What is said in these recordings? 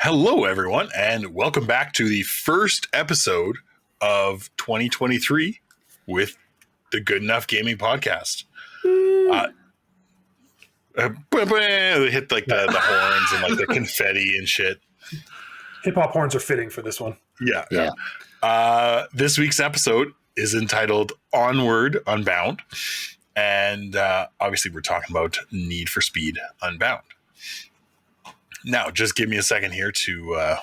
Hello, everyone, and welcome back to the first episode of 2023 with the Good Enough Gaming Podcast. They hit like the horns and like the confetti and shit. Hip hop horns are fitting for this one. Yeah. This week's episode is entitled Onward, Unbound. And obviously we're talking about Need for Speed Unbound. Now, just give me a second here to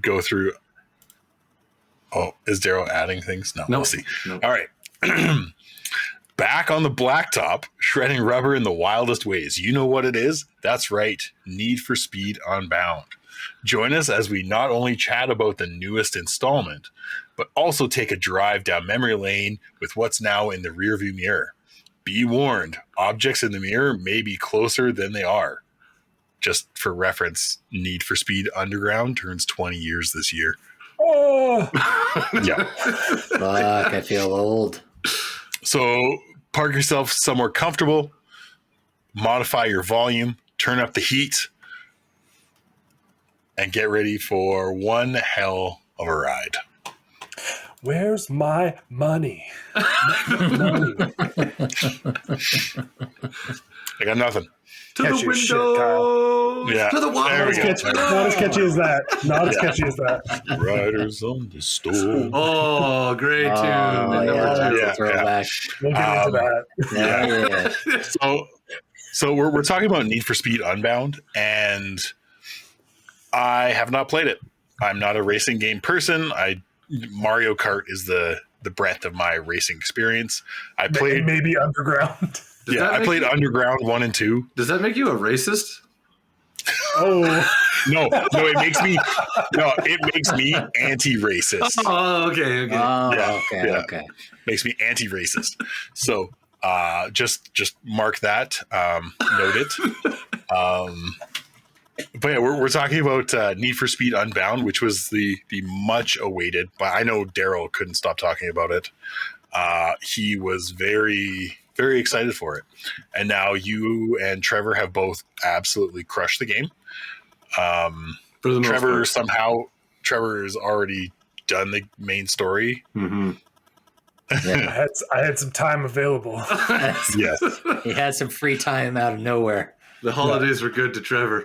go through. Oh, is Daryl adding things? No, we'll see. No. All right. Back on the Blacktop, shredding rubber in the wildest ways. You know what it is? That's right. Need for Speed Unbound. Join us as we not only chat about the newest installment, but also take a drive down memory lane with what's now in the rearview mirror. Be warned, objects in the mirror may be closer than they are. Just for reference, Need for Speed Underground turns 20 years this year. Oh, Yeah. Fuck, I feel old. So park yourself somewhere comfortable, modify your volume, turn up the heat, and get ready for one hell of a ride. where's my money? I got nothing. To Catch the your window. shit, Kyle. Yeah. To the wall. There we go. Not as catchy as that. Not as catchy as that. Riders on the storm. Oh, great tune. Oh, And yeah, number that's two. Yeah. a throwback. We'll get into that. Yeah. So we're talking about Need for Speed Unbound, and I have not played it. I'm not a racing game person. Mario Kart is the breadth of my racing experience. I played Maybe Underground. I played Underground 1 and 2. Does that make you a racist? Oh, No, it makes me anti-racist. Oh, okay. Oh, Yeah. okay. Makes me anti-racist. So just mark that, note it. But yeah, we're talking about Need for Speed Unbound, which was the much awaited, but I know Daryl couldn't stop talking about it. He was very, very excited for it. And now you and Trevor have both absolutely crushed the game. For the most Trevor has already done the main story. Mm-hmm. Yeah. I had some time available. Yes. He had some free time out of nowhere. The holidays were good to Trevor.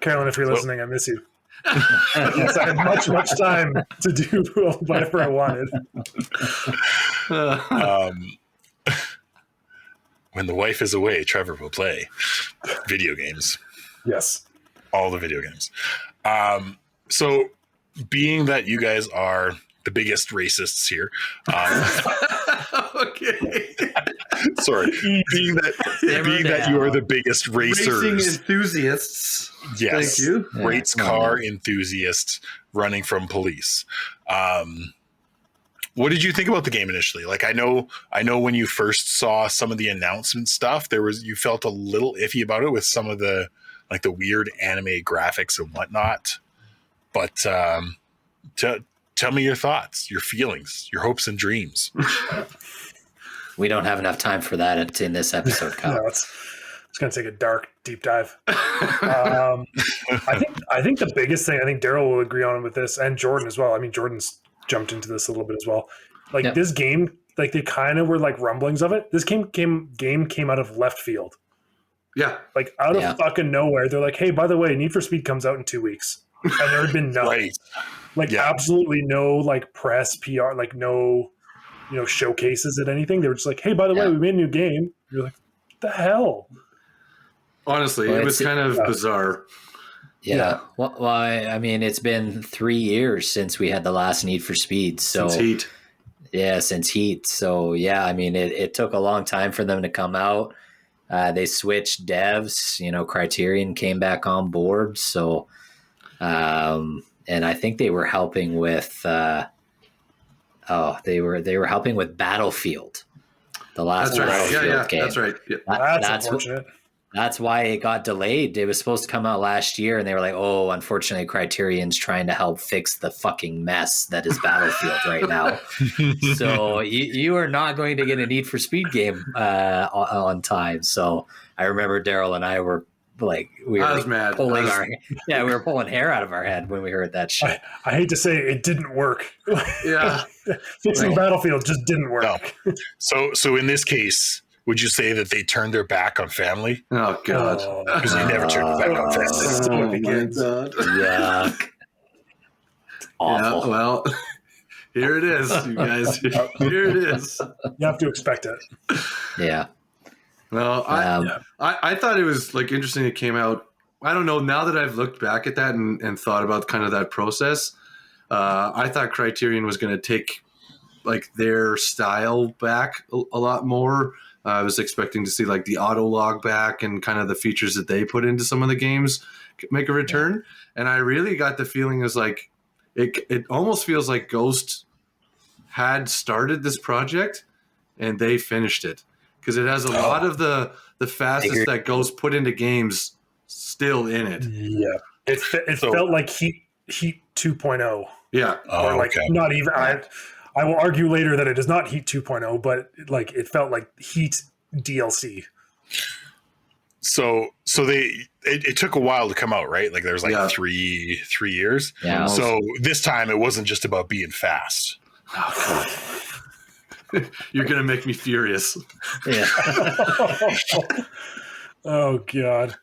Carolyn, if you're listening, I miss you. Yes, I had much time to do whatever I wanted. When the wife is away, Trevor will play video games. Yes. All the video games. So being that you guys are the biggest racists here, Okay. sorry, being that you are the biggest racers, Racing enthusiasts. yes, Thank you. race car enthusiasts running from police. What did you think about the game initially? Like, I know when you first saw some of the announcement stuff, you felt a little iffy about it with some of the weird anime graphics and whatnot. But tell me your thoughts, your feelings, your hopes and dreams. We don't have enough time for that in this episode, Kyle. No, it's going to take a dark, deep dive. I think the biggest thing, I think Daryl will agree on with this, and Jordan as well. I mean, Jordan's jumped into this a little bit as well. Like, Yep. This game, like, they kind of were like rumblings of it. This game came out of left field. Yeah. Like, out of Yeah. fucking nowhere. They're like, hey, by the way, Need for Speed comes out in 2 weeks. And there had been nothing. Right. Like, Yeah. absolutely no, like, press, PR, like, no, showcases at anything. They were just like, hey, by the way, Yeah. we made a new game. You're like, what the hell? Honestly, Well, it was kind of bizarre. Yeah. Well, I mean, it's been 3 years since we had the last Need for Speed. So Since Heat. Yeah, since Heat. So yeah, I mean, it took a long time for them to come out. They switched devs. Criterion came back on board. So, and I think they were helping with. They were helping with Battlefield. The last That's right. Battlefield Yeah. game. That's right. Yeah. That's unfortunate. That's why it got delayed. It was supposed to come out last year, and they were like, "Oh, unfortunately, Criterion's trying to help fix the fucking mess that is Battlefield right now." So you are not going to get a Need for Speed game on time. So I remember Daryl and I were like we I were was mad. pulling we were pulling hair out of our head when we heard that shit. I hate to say it didn't work. Yeah. Fixing Battlefield just didn't work. No. So in this case, would you say that they turned their back on family? Oh God. Because they never turned their back on family. So it begins. God. Yuck. Awful. Yeah, well, here it is, you guys. Here it is. You have to expect it. Yeah. Well, I thought it was like interesting. It came out. I don't know. Now that I've looked back at that and thought about kind of that process, I thought Criterion was going to take like their style back a lot more. I was expecting to see like the auto log back and kind of the features that they put into some of the games make a return. Yeah. And I really got the feeling is like it almost feels like Ghost had started this project and they finished it. Because it has a lot of the fastest that Ghost put into games still in it. Yeah, it felt like Heat 2.0. Yeah, or like not even. I will argue later that it is not Heat 2.0, but like it felt like Heat DLC. So it took a while to come out, right? Like there's like three years. Yeah. So this time it wasn't just about being fast. You're gonna make me furious. Yeah. Oh God.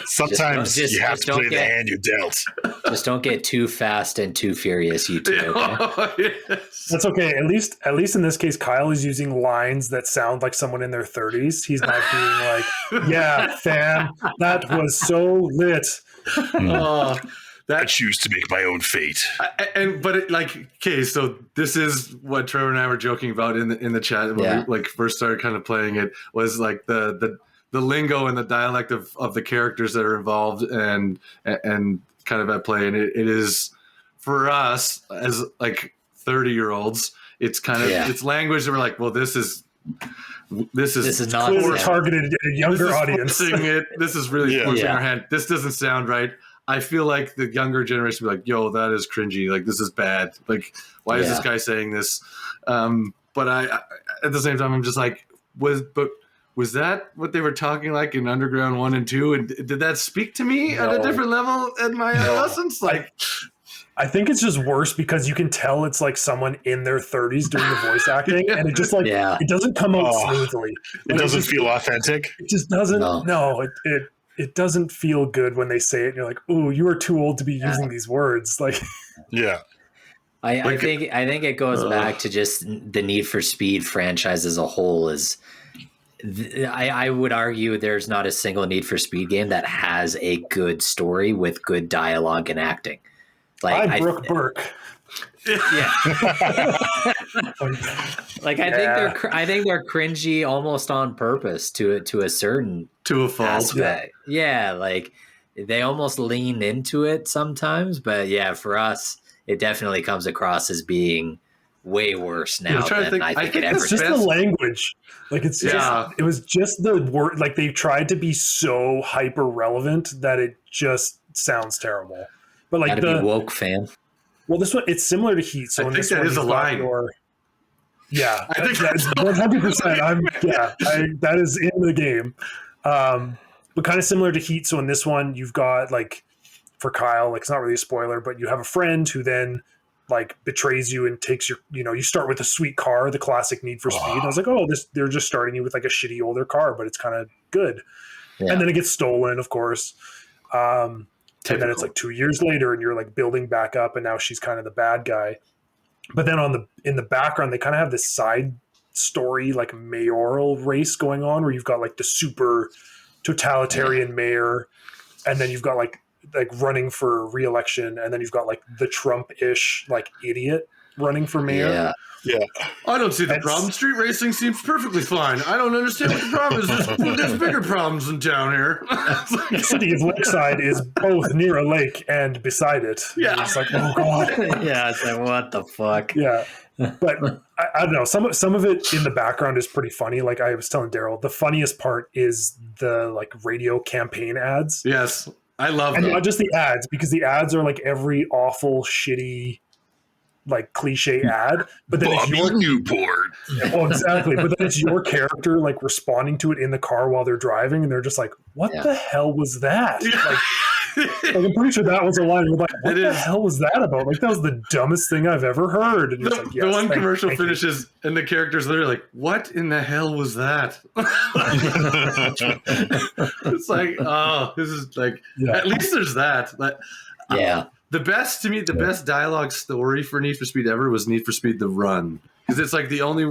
Sometimes you have to play the hand you dealt. Just don't get too fast and too furious, you two. Okay? Yes. That's okay. At least in this case, Kyle is using lines that sound like someone in their 30s. He's not being like, "Yeah, fam, that was so lit." I choose to make my own fate. So this is what Trevor and I were joking about in the chat when we like first started kind of playing it, was like the lingo and the dialect of the characters that are involved and kind of at play. And it is for us as like 30-year-olds, it's kind of it's language that we're like, well, this is not clearly targeted at a younger audience. This is really forcing our hand. This doesn't sound right. I feel like the younger generation will be like, yo, that is cringy. Like, this is bad. Like, why is this guy saying this? But I at the same time, I'm just like, was that what they were talking like in Underground 1 and 2? And did that speak to me at a different level in my adolescence? Like, I think it's just worse because you can tell it's like someone in their 30s doing the voice acting, and it just like it doesn't come out smoothly. It doesn't feel authentic. It just doesn't. No, it doesn't feel good when they say it. And you're like, "Ooh, you are too old to be using these words." Like, I think it goes back to just the Need for Speed franchise as a whole. I would argue there's not a single Need for Speed game that has a good story with good dialogue and acting. Like I'm Brooke Burke. Yeah. Like I think they're cringy almost on purpose to a certain aspect. Yeah, like they almost lean into it sometimes, but for us it definitely comes across as being way worse now than I think it ever. It's just the language. Like it's just it was just the word, like they tried to be so hyper relevant that it just sounds terrible. But like the woke fan. Well, this one, it's similar to Heat. So I think that is a line. I think that's 100%. That is in the game. But kind of similar to Heat. So in this one, you've got like, for Kyle, like it's not really a spoiler, but you have a friend who then like betrays you and takes your, you start with a sweet car, the classic Need for Speed. And I was like, they're just starting you with like a shitty older car, but it's kind of good. Yeah. And then it gets stolen, of course. And then it's like 2 years later and you're like building back up and now she's kind of the bad guy. But then in the background, they kind of have this side story, like mayoral race going on where you've got like the super totalitarian mayor. And then you've got like running for re-election. And then you've got like the Trump-ish like idiot running for mayor. Yeah. I don't see the problem. Street racing seems perfectly fine. I don't understand what the problem is. There's bigger problems in town here. The city of Lakeside is both near a lake and beside it. Yeah. It's like, oh God. It's like, what the fuck? Yeah. But I don't know. Some of it in the background is pretty funny. Like I was telling Daryl, the funniest part is the like radio campaign ads. Yes. I love them. And not just the ads, because the ads are like every awful, shitty like cliche ad, but then it's Bobby your Newport. well, exactly. But then it's your character like responding to it in the car while they're driving, and they're just like, "What the hell was that?" Like I'm pretty sure that was a line. We're like, "What the hell was that about?" Like that was the dumbest thing I've ever heard. And The, like, the one commercial finishes, and the character's literally like, "What in the hell was that?" It's like, oh, this is like, at least there's that. Like, the best to me, the best dialogue story for Need for Speed ever was Need for Speed: The Run, because it's like the only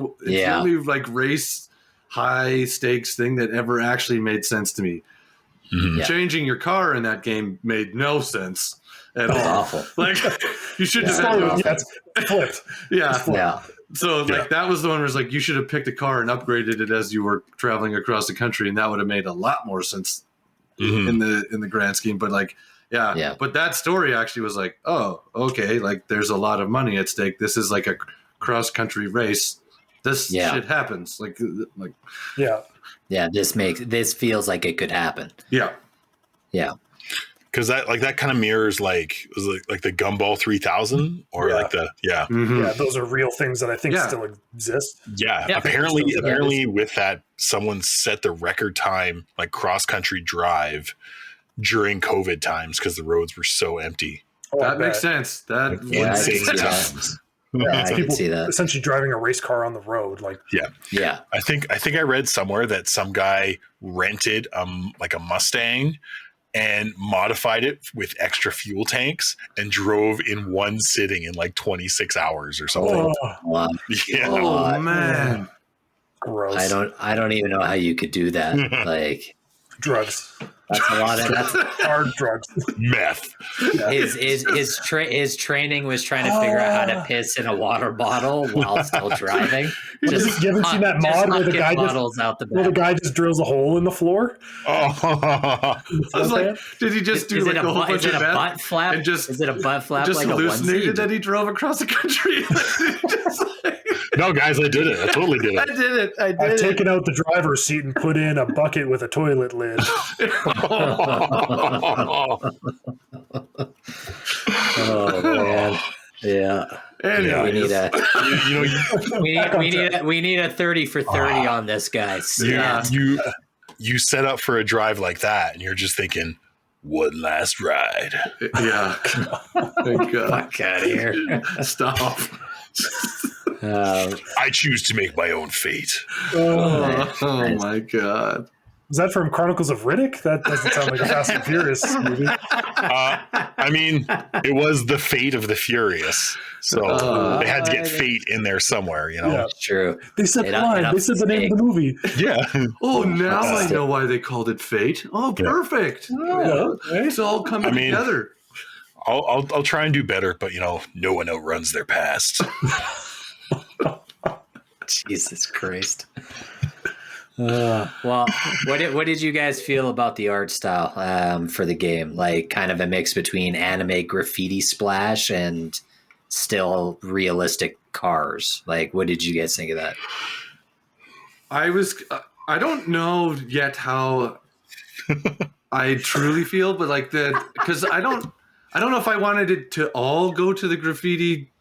like race high stakes thing that ever actually made sense to me. Mm-hmm. Changing your car in that game made no sense at all. Awful. Like you should have it's flipped. Yeah. So like that was the one where it's like you should have picked a car and upgraded it as you were traveling across the country, and that would have made a lot more sense in the grand scheme. But like but that story actually was like, oh, okay, like there's a lot of money at stake. This is like a cross country race. This shit happens. Like this feels like it could happen. Yeah. Because that kind of mirrors like the Gumball 3000 or like the those are real things that I think still exist. Apparently with that someone set the record time like cross country drive during COVID times because the roads were so empty. That makes sense. That insane times. I can see that. Essentially driving a race car on the road, like I think I read somewhere that some guy rented like a Mustang and modified it with extra fuel tanks and drove in one sitting in like 26 hours or something. Wow. Yeah. Oh man, gross. I don't even know how you could do that. Like drugs. That's a lot of hard drugs. Meth. His training was trying to figure out how to piss in a water bottle while still driving. You haven't seen that mod where the guy just drills a hole in the floor? I was like, did he just do like a whole bunch of butt flap? Is it a butt flap? Just like hallucinated that he drove across the country. No, guys, I did it. I totally did it. I did it. I've taken out the driver's seat and put in a bucket with a toilet lid. Oh man, yeah. Anyways. We need a 30 for 30 on this, guys. You set up for a drive like that, and you're just thinking, one last ride. Yeah. Thank God. Fuck out of here. Stop. I choose to make my own fate. Oh my God. Is that from Chronicles of Riddick? That doesn't sound like a Fast and Furious movie. I mean, it was the Fate of the Furious, so they had to get fate in there somewhere. You know, that's true. They said line. They said the name of the movie. Yeah. Oh, now I know why they called it Fate. Oh, perfect. It's all coming together. I'll try and do better, but no one outruns their past. Jesus Christ. Well, what did you guys feel about the art style for the game? Like kind of a mix between anime graffiti splash and still realistic cars. Like, what did you guys think of that? I don't know yet how I truly feel, but like because I don't know if I wanted it to all go to the graffiti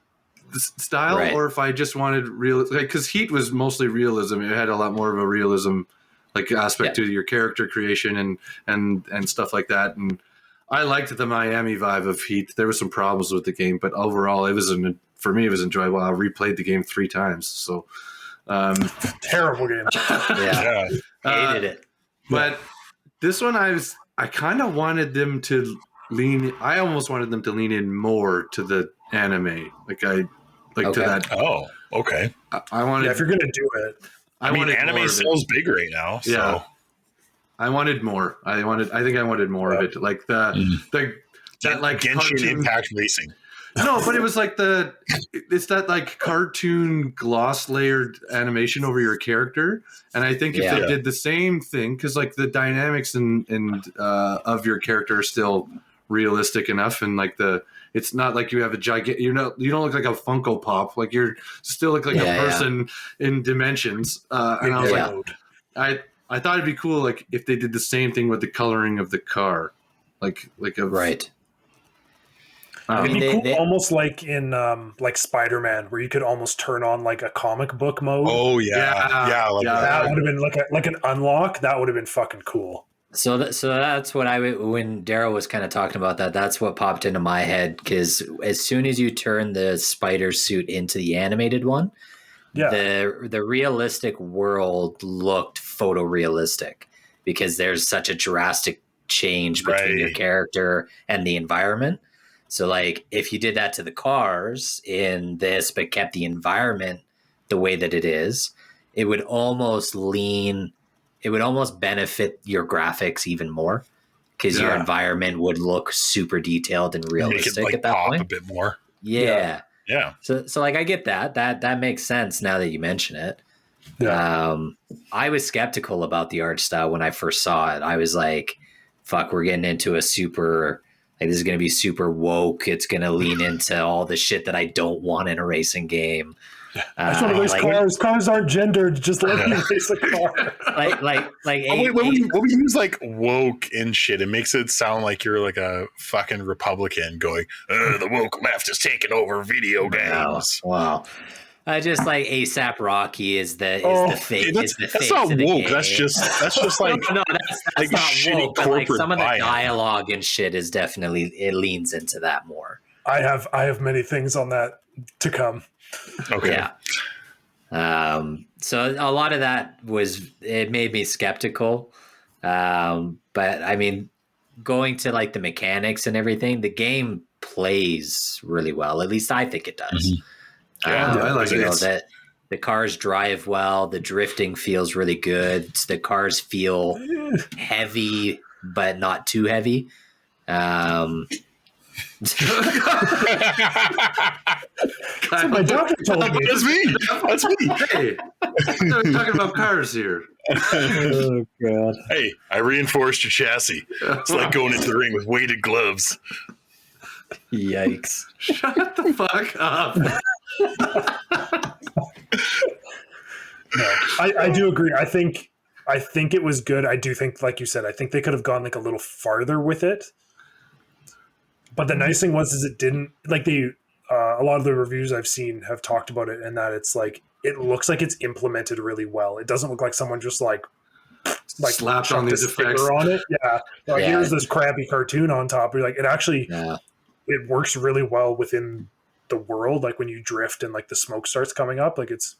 style or if I just wanted real, because Heat was mostly realism. It had a lot more of a realism like aspect to your character creation and stuff like that. And I liked the Miami vibe of Heat. There were some problems with the game, but overall for me it was enjoyable. I replayed the game 3 times. So terrible game. Hated it. But this one I kind of wanted them to I almost wanted them to lean in more to the anime. To that. Oh, okay. I wanted. If you're gonna do it, I mean, anime sells big right now. So. Yeah, I wanted more. I think I wanted more of it, like that like Genshin cartoon Impact Racing. No, but it was like it's that like cartoon gloss layered animation over your character, and I think if they did the same thing, because like the dynamics and of your character are still realistic enough, and like it's not like you have a giant. You don't look like a Funko Pop. Like you're still look like a person in dimensions. And I was like, I thought it'd be cool, like if they did the same thing with the coloring of the car, like a right. It'd be cool, almost like in like Spider-Man, where you could almost turn on like a comic book mode. Oh yeah. That would have been like an unlock. That would have been fucking cool. So that's what when Daryl was kind of talking about that, that's what popped into my head, because as soon as you turn the spider suit into the animated one, the realistic world looked photorealistic, because there's such a drastic change between your character and the environment. So like if you did that to the cars in this but kept the environment the way that it is, it would almost benefit your graphics even more, because your environment would look super detailed and realistic. Make it, like, at that pop point a bit more. Yeah. So like I get that makes sense now that you mention it. I was skeptical about the art style when I first saw it. I was like, fuck, we're getting into a super, like, this is going to be super woke. It's going to lean into all the shit that I don't want in a racing game. I just want to race cars. Cars aren't gendered. Just let me race a car. When we use like woke and shit, it makes it sound like you're like a fucking Republican going, the woke left is taking over video games. Wow. Just like ASAP Rocky is the face. That's not woke. Game. That's just like that's like not woke. But like some of the dialogue and shit is definitely, it leans into that more. I have many things on that to come. Okay. Yeah. So a lot of that it made me skeptical. But I mean, going to like the mechanics and everything, the game plays really well. At least I think it does. Mm-hmm. I like it. That the cars drive well. The drifting feels really good. The cars feel heavy, but not too heavy. That's what my doctor told me. That's me. Hey, we're talking about cars here. Oh god. Hey, I reinforced your chassis. It's like going into the ring with weighted gloves. Yikes. Shut the fuck up. No, I do agree. I think it was good. I do think, like you said, I think they could have gone like a little farther with it. But the nice thing was it didn't, like, a lot of the reviews I've seen have talked about it, and that it's like, it looks like it's implemented really well. It doesn't look like someone just like slapped on these effects on it. Here's this crappy cartoon on top. You're like, it actually it works really well within the world. Like when you drift and like the smoke starts coming up, like it's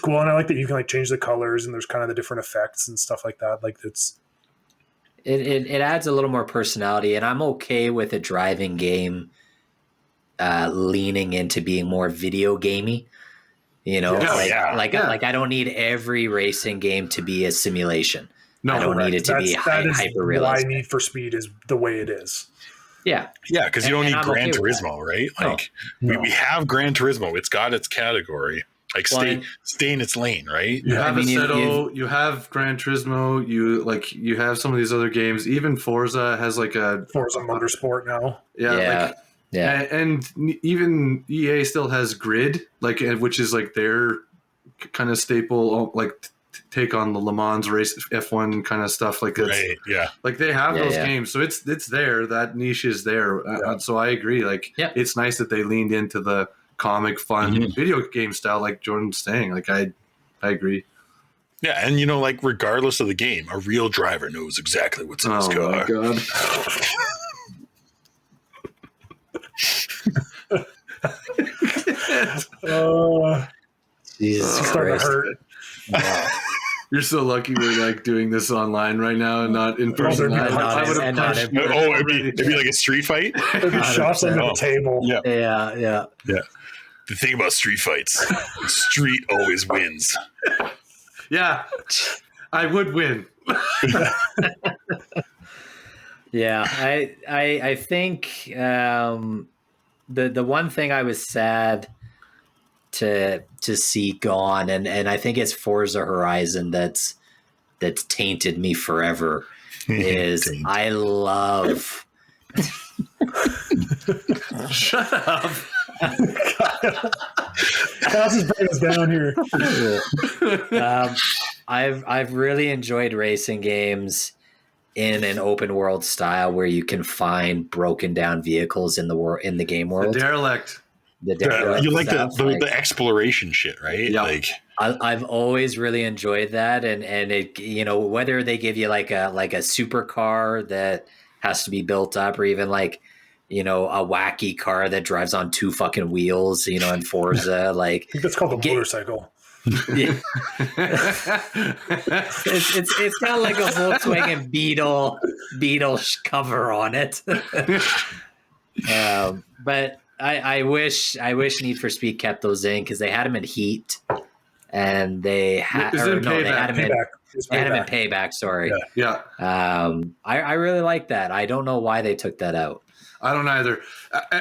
cool. And I like that you can like change the colors and there's kind of the different effects and stuff like that. Like it adds a little more personality, and I'm okay with a driving game leaning into being more video gamey. You know, I don't need every racing game to be a simulation. No, I don't need it to be hyper realistic. Why Need for Speed is the way it is. Yeah, because you don't need Gran Turismo, right? Like we have Gran Turismo; it's got its category. Like stay in its lane, right? You have Assetto, you have Gran Turismo, you have some of these other games. Even Forza has like a Forza Motorsport now. And even EA still has Grid, like, which is like their kind of staple, like take on the Le Mans race F1 kind of stuff. Like like they have those games, so it's there. That niche is there. So I agree. Like it's nice that they leaned into the comic fun video game style, like Jordan's saying. Like I agree. Yeah, and you know, like regardless of the game, a real driver knows exactly what's in his car. My God. Jesus Christ. Hurt. Wow. You're so lucky we're like doing this online right now and not in person. It'd be like a street fight. There'd be shots under the table. Yeah. The thing about street fights, the street always wins. Yeah, I would win. Yeah, I think the one thing I was sad to see gone, and I think it's Forza Horizon that's tainted me forever, is I love. Shut up. Kyle's just bringing us down here. I've really enjoyed racing games in an open world style where you can find broken down vehicles in the game world. The derelict. You like the exploration shit, right? Yeah. Like I've always really enjoyed that, and it, you know, whether they give you like a supercar that has to be built up, or even like, you know, a wacky car that drives on 2 fucking wheels, you know, in Forza, like I think that's called a motorcycle. Yeah. it's got like a Volkswagen Beetle cover on it. But I wish Need for Speed kept those in, because they had them in Heat, and they had them in Payback. Sorry. Yeah. I really like that. I don't know why they took that out. I don't either,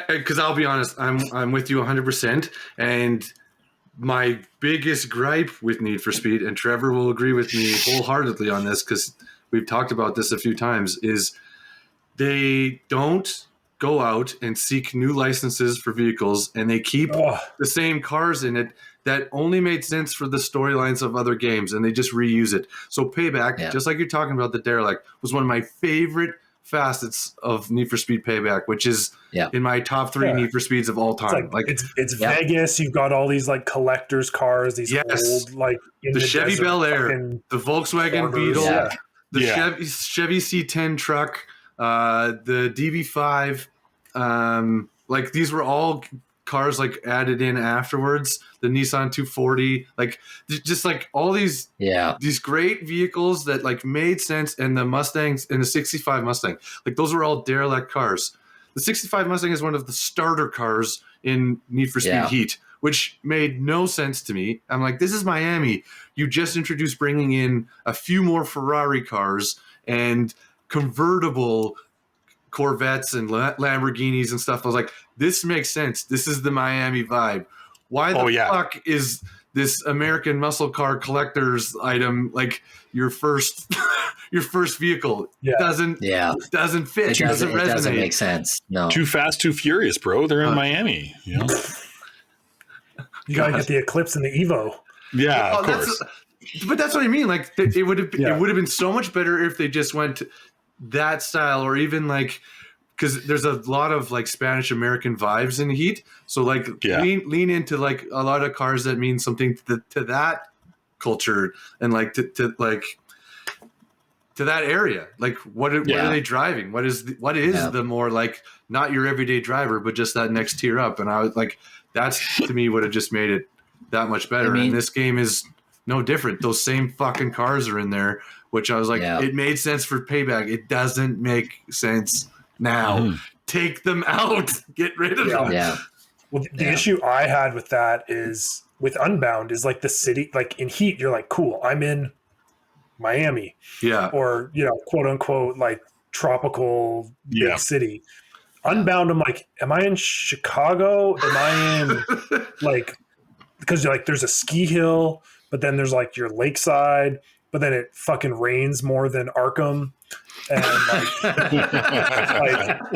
because I'll be honest, I'm with you 100%, and my biggest gripe with Need for Speed, and Trevor will agree with me wholeheartedly on this because we've talked about this a few times, is they don't go out and seek new licenses for vehicles, and they keep the same cars in it that only made sense for the storylines of other games, and they just reuse it. So Payback, just like you're talking about, the derelict, was one of my favorite facets of Need for Speed Payback, which is in my top 3 Need for Speeds of all time. It's Vegas. You've got all these like collectors cars, these old like the Chevy Bel Air, the Volkswagen Beetle, the Chevy C10 truck, the DB5. Like these were all cars like added in afterwards. The Nissan 240, like just like all these great vehicles that like made sense. And the Mustangs and the 65 Mustang, like those were all derelict cars. The 65 Mustang is one of the starter cars in Need for Speed Heat, which made no sense to me. I'm like, this is Miami. You just introduced bringing in a few more Ferrari cars and convertible Corvettes and Lamborghinis and stuff. I was like, this makes sense. This is the Miami vibe. Why the fuck is this American muscle car collector's item like your first vehicle? Doesn't fit. It doesn't resonate. It doesn't make sense. No. Too Fast, Too Furious, bro. They're in Miami. You know? You gotta get the Eclipse and the Evo. Yeah, of course. But that's what I mean. Like it would have been so much better if they just went that style, or even like, because there's a lot of like Spanish American vibes in Heat, so like lean into like a lot of cars that mean something to that culture, and like to that area. Like what are they driving? What is the more like not your everyday driver, but just that next tier up? And I was like, that's to me would have just made it that much better. I mean, and this game is no different. Those same fucking cars are in there, which I was like, it made sense for Payback. It doesn't make sense now. Take them out. Get rid of them. Yeah. Well, the issue I had with that is with Unbound is like the city, like in Heat, you're like, cool, I'm in Miami. Yeah. Or, you know, quote unquote, like tropical big city. Unbound, I'm like, am I in Chicago? Am I in like, because like there's a ski hill, but then there's like your lakeside, but then it fucking rains more than Arkham. And like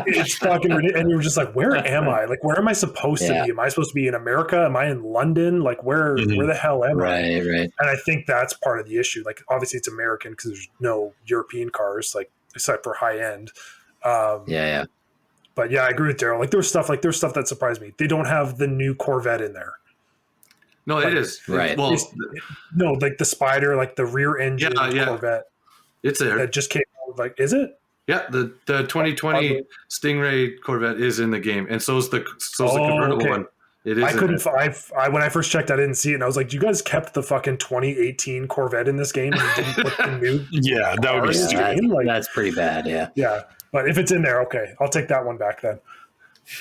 it's fucking ridiculous. And you're just like, where am I? Like, where am I supposed to be? Am I supposed to be in America? Am I in London? Like, where the hell am I? Right. And I think that's part of the issue. Like, obviously it's American because there's no European cars, like except for high end. But yeah, I agree with Daryl. Like there's stuff that surprised me. They don't have the new Corvette in there. No, like, it is. Right. Well, no, like the Spider, like the rear engine Corvette. It's there. That just came out. Like, is it? Yeah, the 2020 Stingray Corvette is in the game, and so is the convertible one. It is. I couldn't. I when I first checked, I didn't see it, and I was like, "You guys kept the fucking 2018 Corvette in this game and didn't put the new." Yeah, that would be stupid. Like, that's pretty bad. Yeah. Yeah, but if it's in there, okay, I'll take that one back then.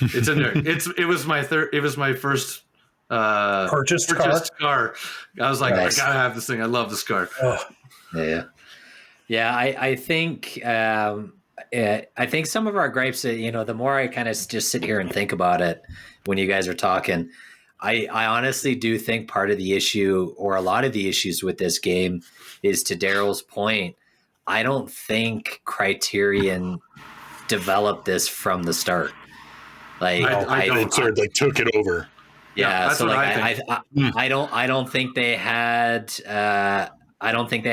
It's in there. It was my third. It was my first purchased car. I was like, I gotta have this thing. I love this car. Oh. Yeah. I think some of our gripes, you know, the more I kind of just sit here and think about it when you guys are talking, I honestly do think part of the issue, or a lot of the issues with this game, is to Daryl's point. I don't think Criterion developed this from the start. Like I sort of took it over. Yeah, that's so what like I think. I don't think they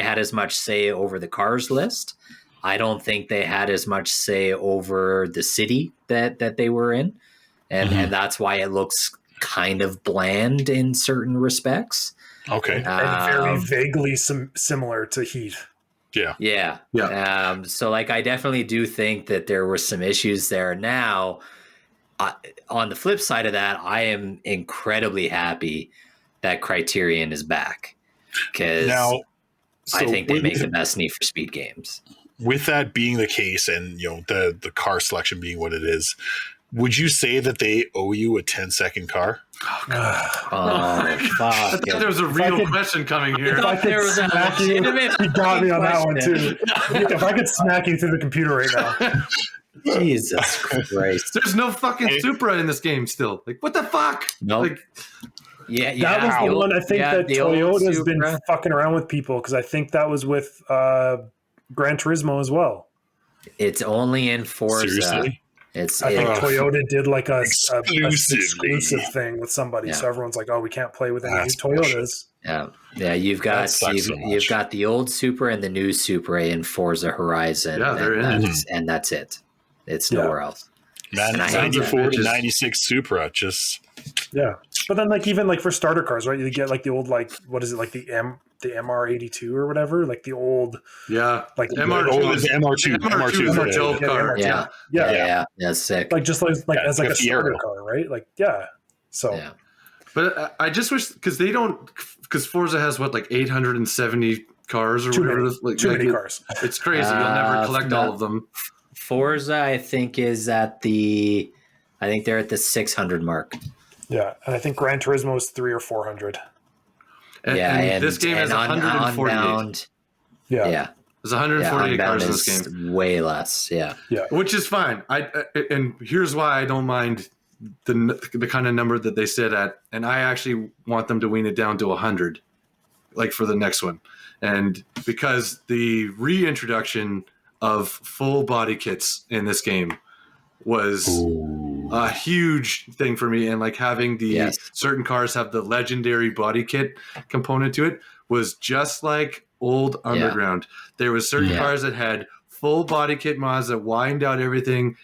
had as much say over the cars list. I don't think they had as much say over the city that they were in, and that's why it looks kind of bland in certain respects. Okay. And very vaguely similar to Heat. Yeah. So like, I definitely do think that there were some issues there. Now, on the flip side of that, I am incredibly happy that Criterion is back, because I think they make the best Need for Speed games. With that being the case, and the car selection being what it is, would you say that they owe you a 10-second car? Oh, fuck. I thought there was a real question coming here. If I could smack you, you got me on that one too. If I could smack you through the computer right now. Jesus Christ. There's no fucking Supra in this game still. Like, what the fuck? No. Like, that was the one I think that Toyota's been fucking around with people, because I think that was with Gran Turismo as well. It's only in Forza. Seriously? I think Toyota did like a exclusive thing with somebody, so everyone's like, "Oh, we can't play with any Toyotas." Yeah. You've got the old Supra and the new Supra in Forza Horizon. Yeah, they're in it, and that's it. It's nowhere else. Man, 94 to 96 Supra, just But then, like, even like for starter cars, right? You get like the old, like, what is it, like the MR82 or whatever, like the old like MR2 car. Yeah, sick. Like just like as like a starter car, right? Like But I just wish, because they don't, because Forza has what, like 870 cars or whatever. Too many cars. It's crazy. You'll never collect all of them. Forza, I think, is at they're at the 600 mark. Yeah, and I think Gran Turismo is 300 or 400. And this game has 148. Unbound, there's 148 cars in this game. Way less, which is fine. And here's why I don't mind the kind of number that they sit at, and I actually want them to wean it down to 100, like for the next one, and because the reintroduction of full body kits in this game was a huge thing for me, and like having the certain cars have the legendary body kit component to it was just like old Underground. There was certain cars that had full body kit mods that widened out everything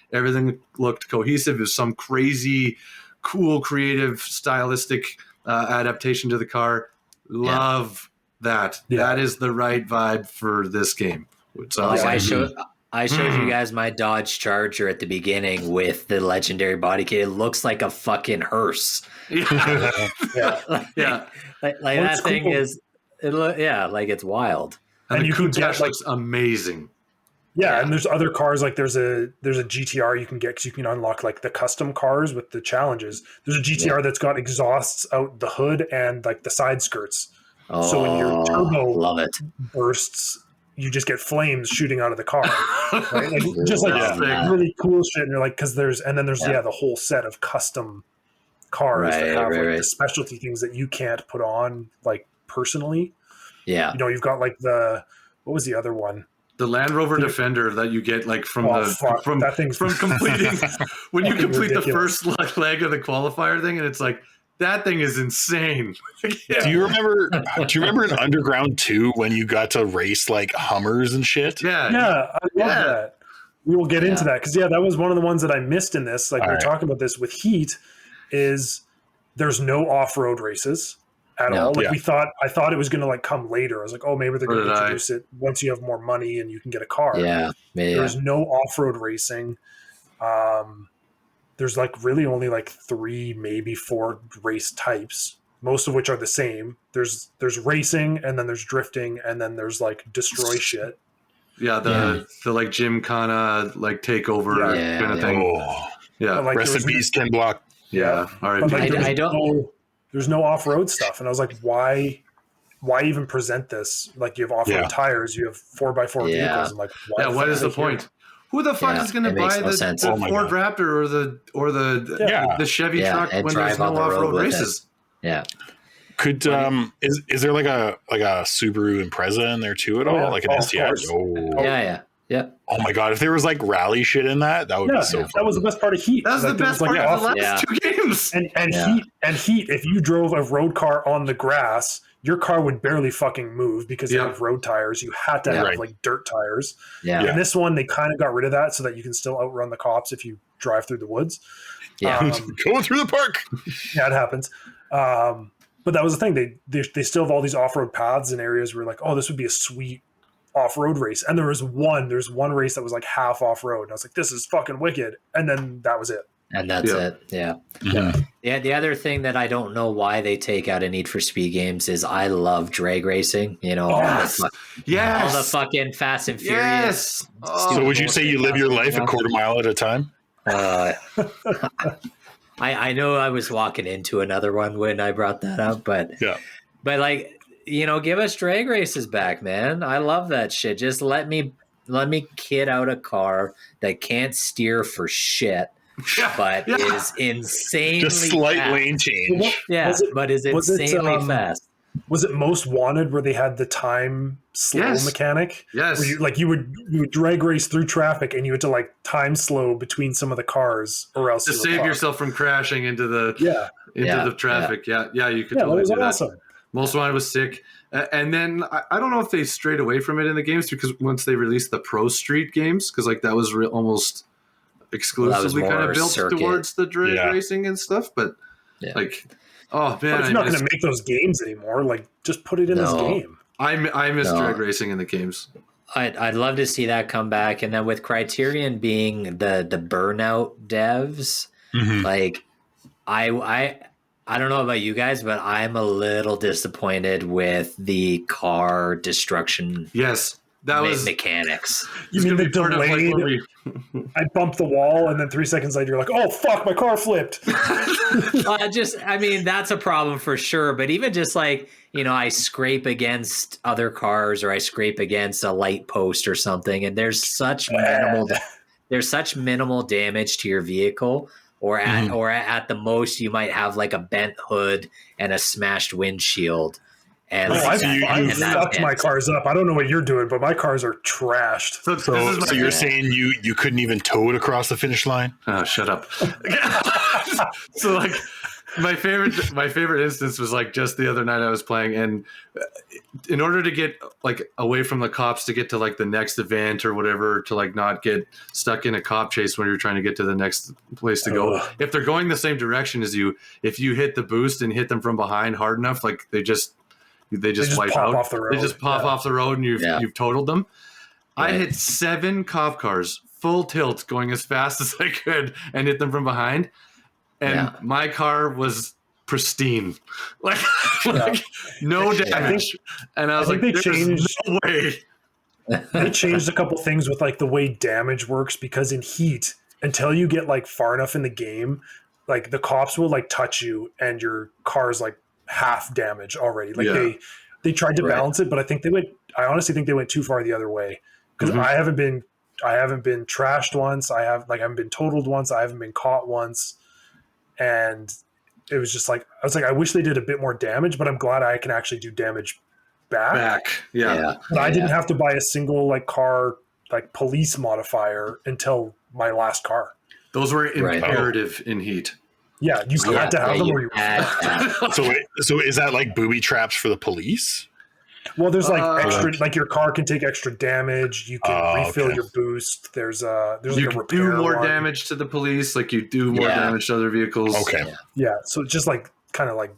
looked cohesive. It was some crazy cool creative stylistic adaptation to the car. Love that. That is the right vibe for this game. I showed you guys my Dodge Charger at the beginning with the legendary body kit. It looks like a fucking hearse. Like that thing cool. Like it's wild. And the Countach looks amazing. Yeah, and there's other cars, like there's a GTR you can get, because you can unlock like the custom cars with the challenges. There's a GTR that's got exhausts out the hood and like the side skirts. So when your turbo bursts, you just get flames shooing out of the car, right? Like, just like really cool shit. And you're like, because there's the whole set of custom cars that have the specialty things that you can't put on like personally. Yeah, you've got like what was the other one? The Land Rover Defender that you get like from completing when you complete ridiculous. The first leg of the qualifier thing, and it's like, that thing is insane. Do you remember in Underground 2 when you got to race like Hummers and shit? Yeah, I love that. We will get into that, because that was one of the ones that I missed in this. Like, we were talking about this with Heat, is there's no off-road races at all. Like I thought it was going to like come later. I was like, oh, maybe they're going to introduce it once you have more money and you can get a car. There's no off-road racing. There's like really only like 3, maybe 4 race types, most of which are the same. There's racing, and then there's drifting, and then there's like destroy shit. The like Gymkhana like takeover kind of thing. Like, rest in peace, Ken Block. All right. Like, there's no off-road stuff, and I was like, why even present this? Like, you have off-road tires, you have 4x4 vehicles. I'm like, what is the point? Who the fuck is going to buy the Ford Raptor or the Chevy truck when there's no off-road races? Could is there like a Subaru Impreza in there too at all? Like an STI? Oh my god! If there was like rally shit in that would be so fun. That was the best part of Heat. That was the best part of the last 2 games. jams. And heat. If you drove a road car on the grass, your car would barely fucking move because it have road tires. You had to have like dirt tires. Yeah. And this one, they kind of got rid of that so that you can still outrun the cops if you drive through the woods. Yeah. Going through the park. Yeah, it happens. But that was the thing. They still have all these off-road paths and areas where like, oh, this would be a sweet off-road race. And there's one race that was like half off-road. And I was like, this is fucking wicked. And then that was it. And that's it. Yeah. Mm-hmm. Yeah. The other thing that I don't know why they take out of Need for Speed games is I love drag racing. You know, all the fucking Fast and Furious. Yes. So would you say you live your life a quarter mile at a time? I know I was walking into another one when I brought that up, but like, you know, give us drag races back, man. I love that shit. Just let me kid out a car that can't steer for shit. But is insanely just slight fast. lane change. But is insanely fast. Was it Most Wanted where they had the time slow mechanic? Yes. Where you would drag race through traffic and you had to like time slow between some of the cars or else to save yourself from crashing into the traffic. Yeah, you could totally do that. Awesome. Most Wanted was sick. And then I don't know if they strayed away from it in the games because once they released the Pro Street games, because like that was almost exclusively kind of built towards the drag racing and stuff, but like, oh man, but if you're not going to make those games anymore, like just put it in this game. I miss drag racing in the games. I'd love to see that come back, and then with Criterion being the Burnout devs, like I don't know about you guys, but I'm a little disappointed with the car destruction. Yes. That was mechanics. You mean the delayed? I bumped the wall, and then 3 seconds later, you're like, "Oh fuck, my car flipped." I mean, that's a problem for sure. But even just like, you know, I scrape against other cars, or I scrape against a light post or something, and there's such minimal damage to your vehicle, or at the most, you might have like a bent hood and a smashed windshield. And I've fucked my cars up. I don't know what you're doing, but my cars are trashed. So you're saying you couldn't even tow it across the finish line? Oh, shut up. So like my favorite instance was like just the other night I was playing, and in order to get like away from the cops to get to like the next event or whatever, to like not get stuck in a cop chase when you're trying to get to the next place to go. If they're going the same direction as you, if you hit the boost and hit them from behind hard enough, like they just wipe out. Off the road. They just pop off the road, and you've totaled them. Right. I hit 7 cop cars full tilt going as fast as I could and hit them from behind, and my car was pristine, like no damage. And I was like, "There's no way." They changed a couple things with like the way damage works, because in Heat, until you get like far enough in the game, like the cops will like touch you and your car's like half damage already. Like they tried to balance it, but I honestly think they went too far the other way, because I haven't been trashed once. I haven't been totaled once. I haven't been caught once. And it was just like, I wish they did a bit more damage, but I'm glad I can actually do damage back. But I didn't have to buy a single like car, like police modifier until my last car. Those were imperative in Heat. Yeah, you had to have them, or you So is that like booby traps for the police? Well, there's like extra, like your car can take extra damage. You can refill your boost. There's like a repair do more one. damage to the police, like you do more damage to other vehicles. Okay. Yeah, so it's just like kind of like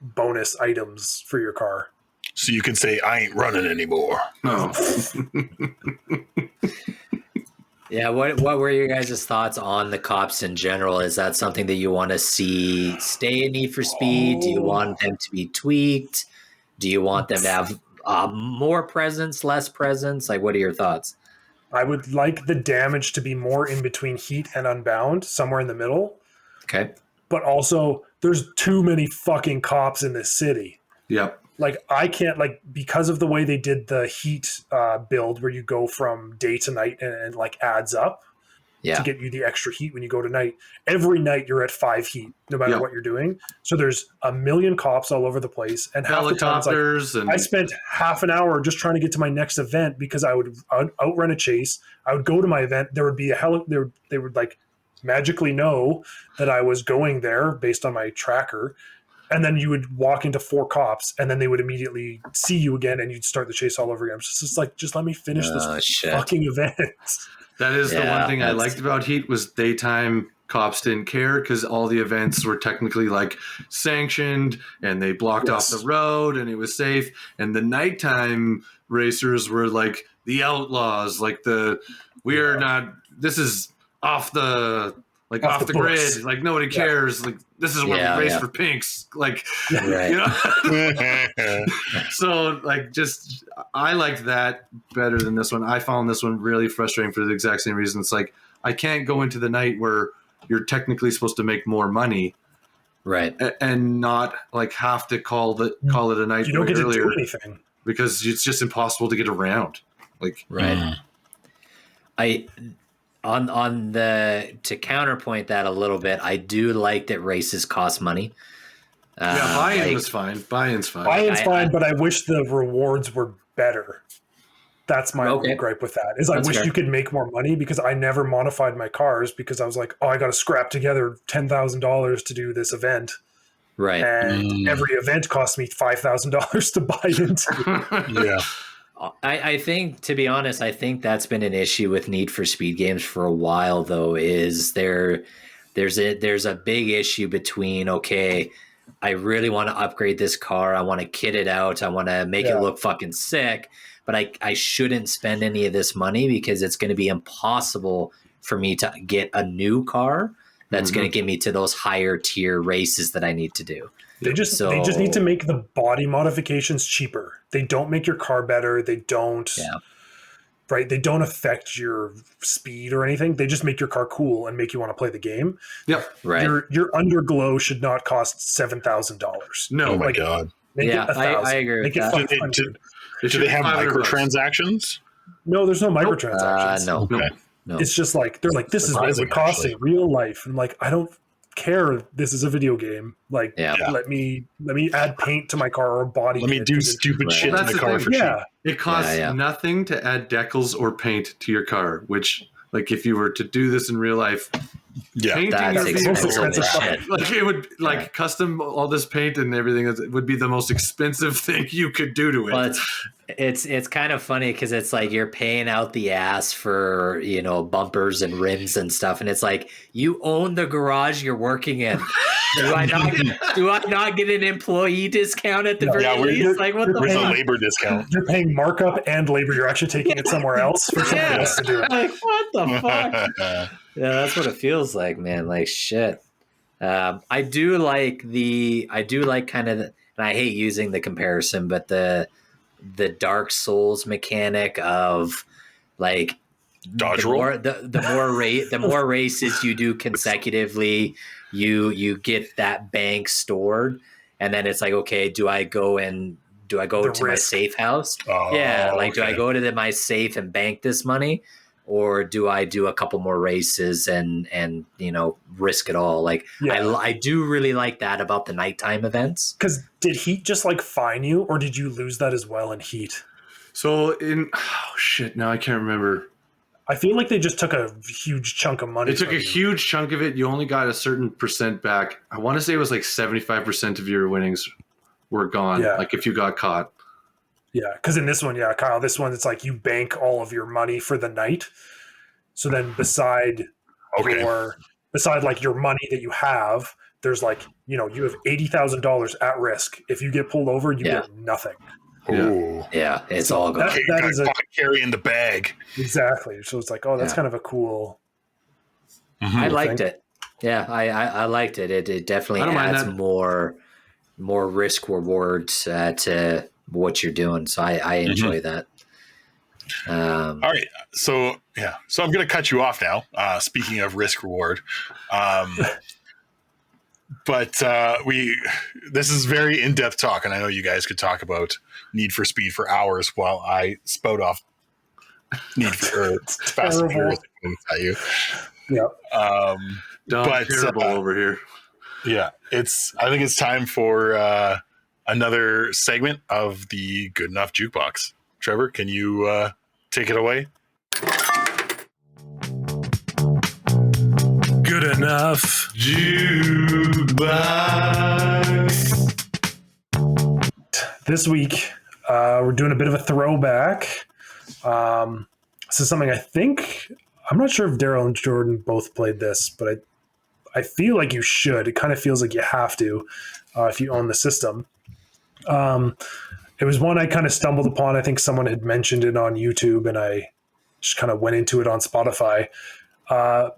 bonus items for your car. So you can say, "I ain't running anymore." No. Yeah, what were your guys' thoughts on the cops in general? Is that something that you want to see stay in Need for Speed? Do you want them to be tweaked? Do you want them to have more presence, less presence? Like, what are your thoughts? I would like the damage to be more in between Heat and Unbound, somewhere in the middle. Okay. But also, there's too many fucking cops in this city. Yep. Like, I can't, like, because of the way they did the Heat build where you go from day to night and like adds up to get you the extra heat when you go to night. Every night you're at 5 heat, no matter what you're doing. So there's a million cops all over the place. And helicopters. I spent half an hour just trying to get to my next event because I would outrun a chase. I would go to my event. There would be they would like magically know that I was going there based on my tracker. And then you would walk into 4 cops, and then they would immediately see you again, and you'd start the chase all over again. It's just like, just let me finish this fucking event. That is the one thing I liked about Heat was daytime cops didn't care because all the events were technically like sanctioned, and they blocked off the road, and it was safe. And the nighttime racers were like the outlaws, like we're not. This is off the grid. Like nobody cares. Like this is where we race for pinks. Like you know. So like just I liked that better than this one. I found this one really frustrating for the exact same reason. It's like I can't go into the night where you're technically supposed to make more money, right? And not like have to call it a night. You don't get to do anything because it's just impossible to get around. Like to counterpoint that a little bit, I do like that races cost money. Buy-in was fine. Buy-in's fine. Buy-in's fine, but I wish the rewards were better. That's my only gripe with that. I wish you could make more money because I never modified my cars because I was like, I got to scrap together $10,000 to do this event. Right. And every event cost me $5,000 to buy into. Yeah. I think, to be honest, I think that's been an issue with Need for Speed games for a while, though, is there's a big issue between, okay, I really want to upgrade this car. I want to kit it out. I want to make it look fucking sick. But I shouldn't spend any of this money because it's going to be impossible for me to get a new car that's going to get me to those higher tier races that I need to do. They just need to make the body modifications cheaper. They don't make your car better. They don't right. They don't affect your speed or anything. They just make your car cool and make you want to play the game. Yep. Right. Your underglow should not cost $7,000. No. Oh my God. Make it $1,000. I agree with that. Do they have microtransactions? No, there's no microtransactions. No. Okay. No. It's just like, they're like, this is what it would cost in real life. And like, I don't care. This is a video game. Like, let me add paint to my car or body. Let me do stupid shit to the car for cheap. It costs nothing to add decals or paint to your car, which, like, if you were to do this in real life, painting that's expensive shit. Like it would custom all this paint and everything. It would be the most expensive thing you could do to it. Well, it's kind of funny because it's like you're paying out the ass for bumpers and rims and stuff, and it's like you own the garage you're working in. Do I not get an employee discount at the very least? Like what where's the labor discount? You're paying markup and labor. You're actually taking it somewhere else for someone else to do it. Like what the fuck? Yeah, that's what it feels like, man. Like shit. I do like kind of, and I hate using the comparison, but the Dark Souls mechanic of like dodge roll. The more races you do consecutively, you get that bank stored, and then it's like, okay, do I go to my safe house? Do I go to my safe and bank this money? Or do I do a couple more races and risk it all? Like I do really like that about the nighttime events. Because did Heat just like fine you, or did you lose that as well in Heat? So now I can't remember. I feel like they just took a huge chunk of money. They took a huge chunk of it. You only got a certain percent back. I want to say it was like 75% of your winnings were gone. Yeah. Like if you got caught. Yeah, because in this one, Kyle, this one, it's like you bank all of your money for the night. So then beside like your money that you have, there's like, you have $80,000 at risk. If you get pulled over, you get nothing. Yeah, it's all gone. That is a carry in the bag. Exactly. So it's like, that's kind of a cool. I liked it. Yeah, I liked it. It definitely adds more risk rewards to what you're doing. So I enjoy that. All right. So I'm going to cut you off now. Speaking of risk reward. But this is very in-depth talk, and I know you guys could talk about Need for Speed for hours while I spout off Need for Fast and Furious at you. Yeah. Terrible over here. Yeah, I think it's time for another segment of the Good Enough Jukebox. Trevor, can you take it away? good enough. Jukebox. This week, we're doing a bit of a throwback. This is something I'm not sure if Daryl and Jordan both played this, but I feel like you should. It kind of feels like you have to if you own the system. It was one I kind of stumbled upon. I think someone had mentioned it on YouTube, and I just kind of went into it on Spotify.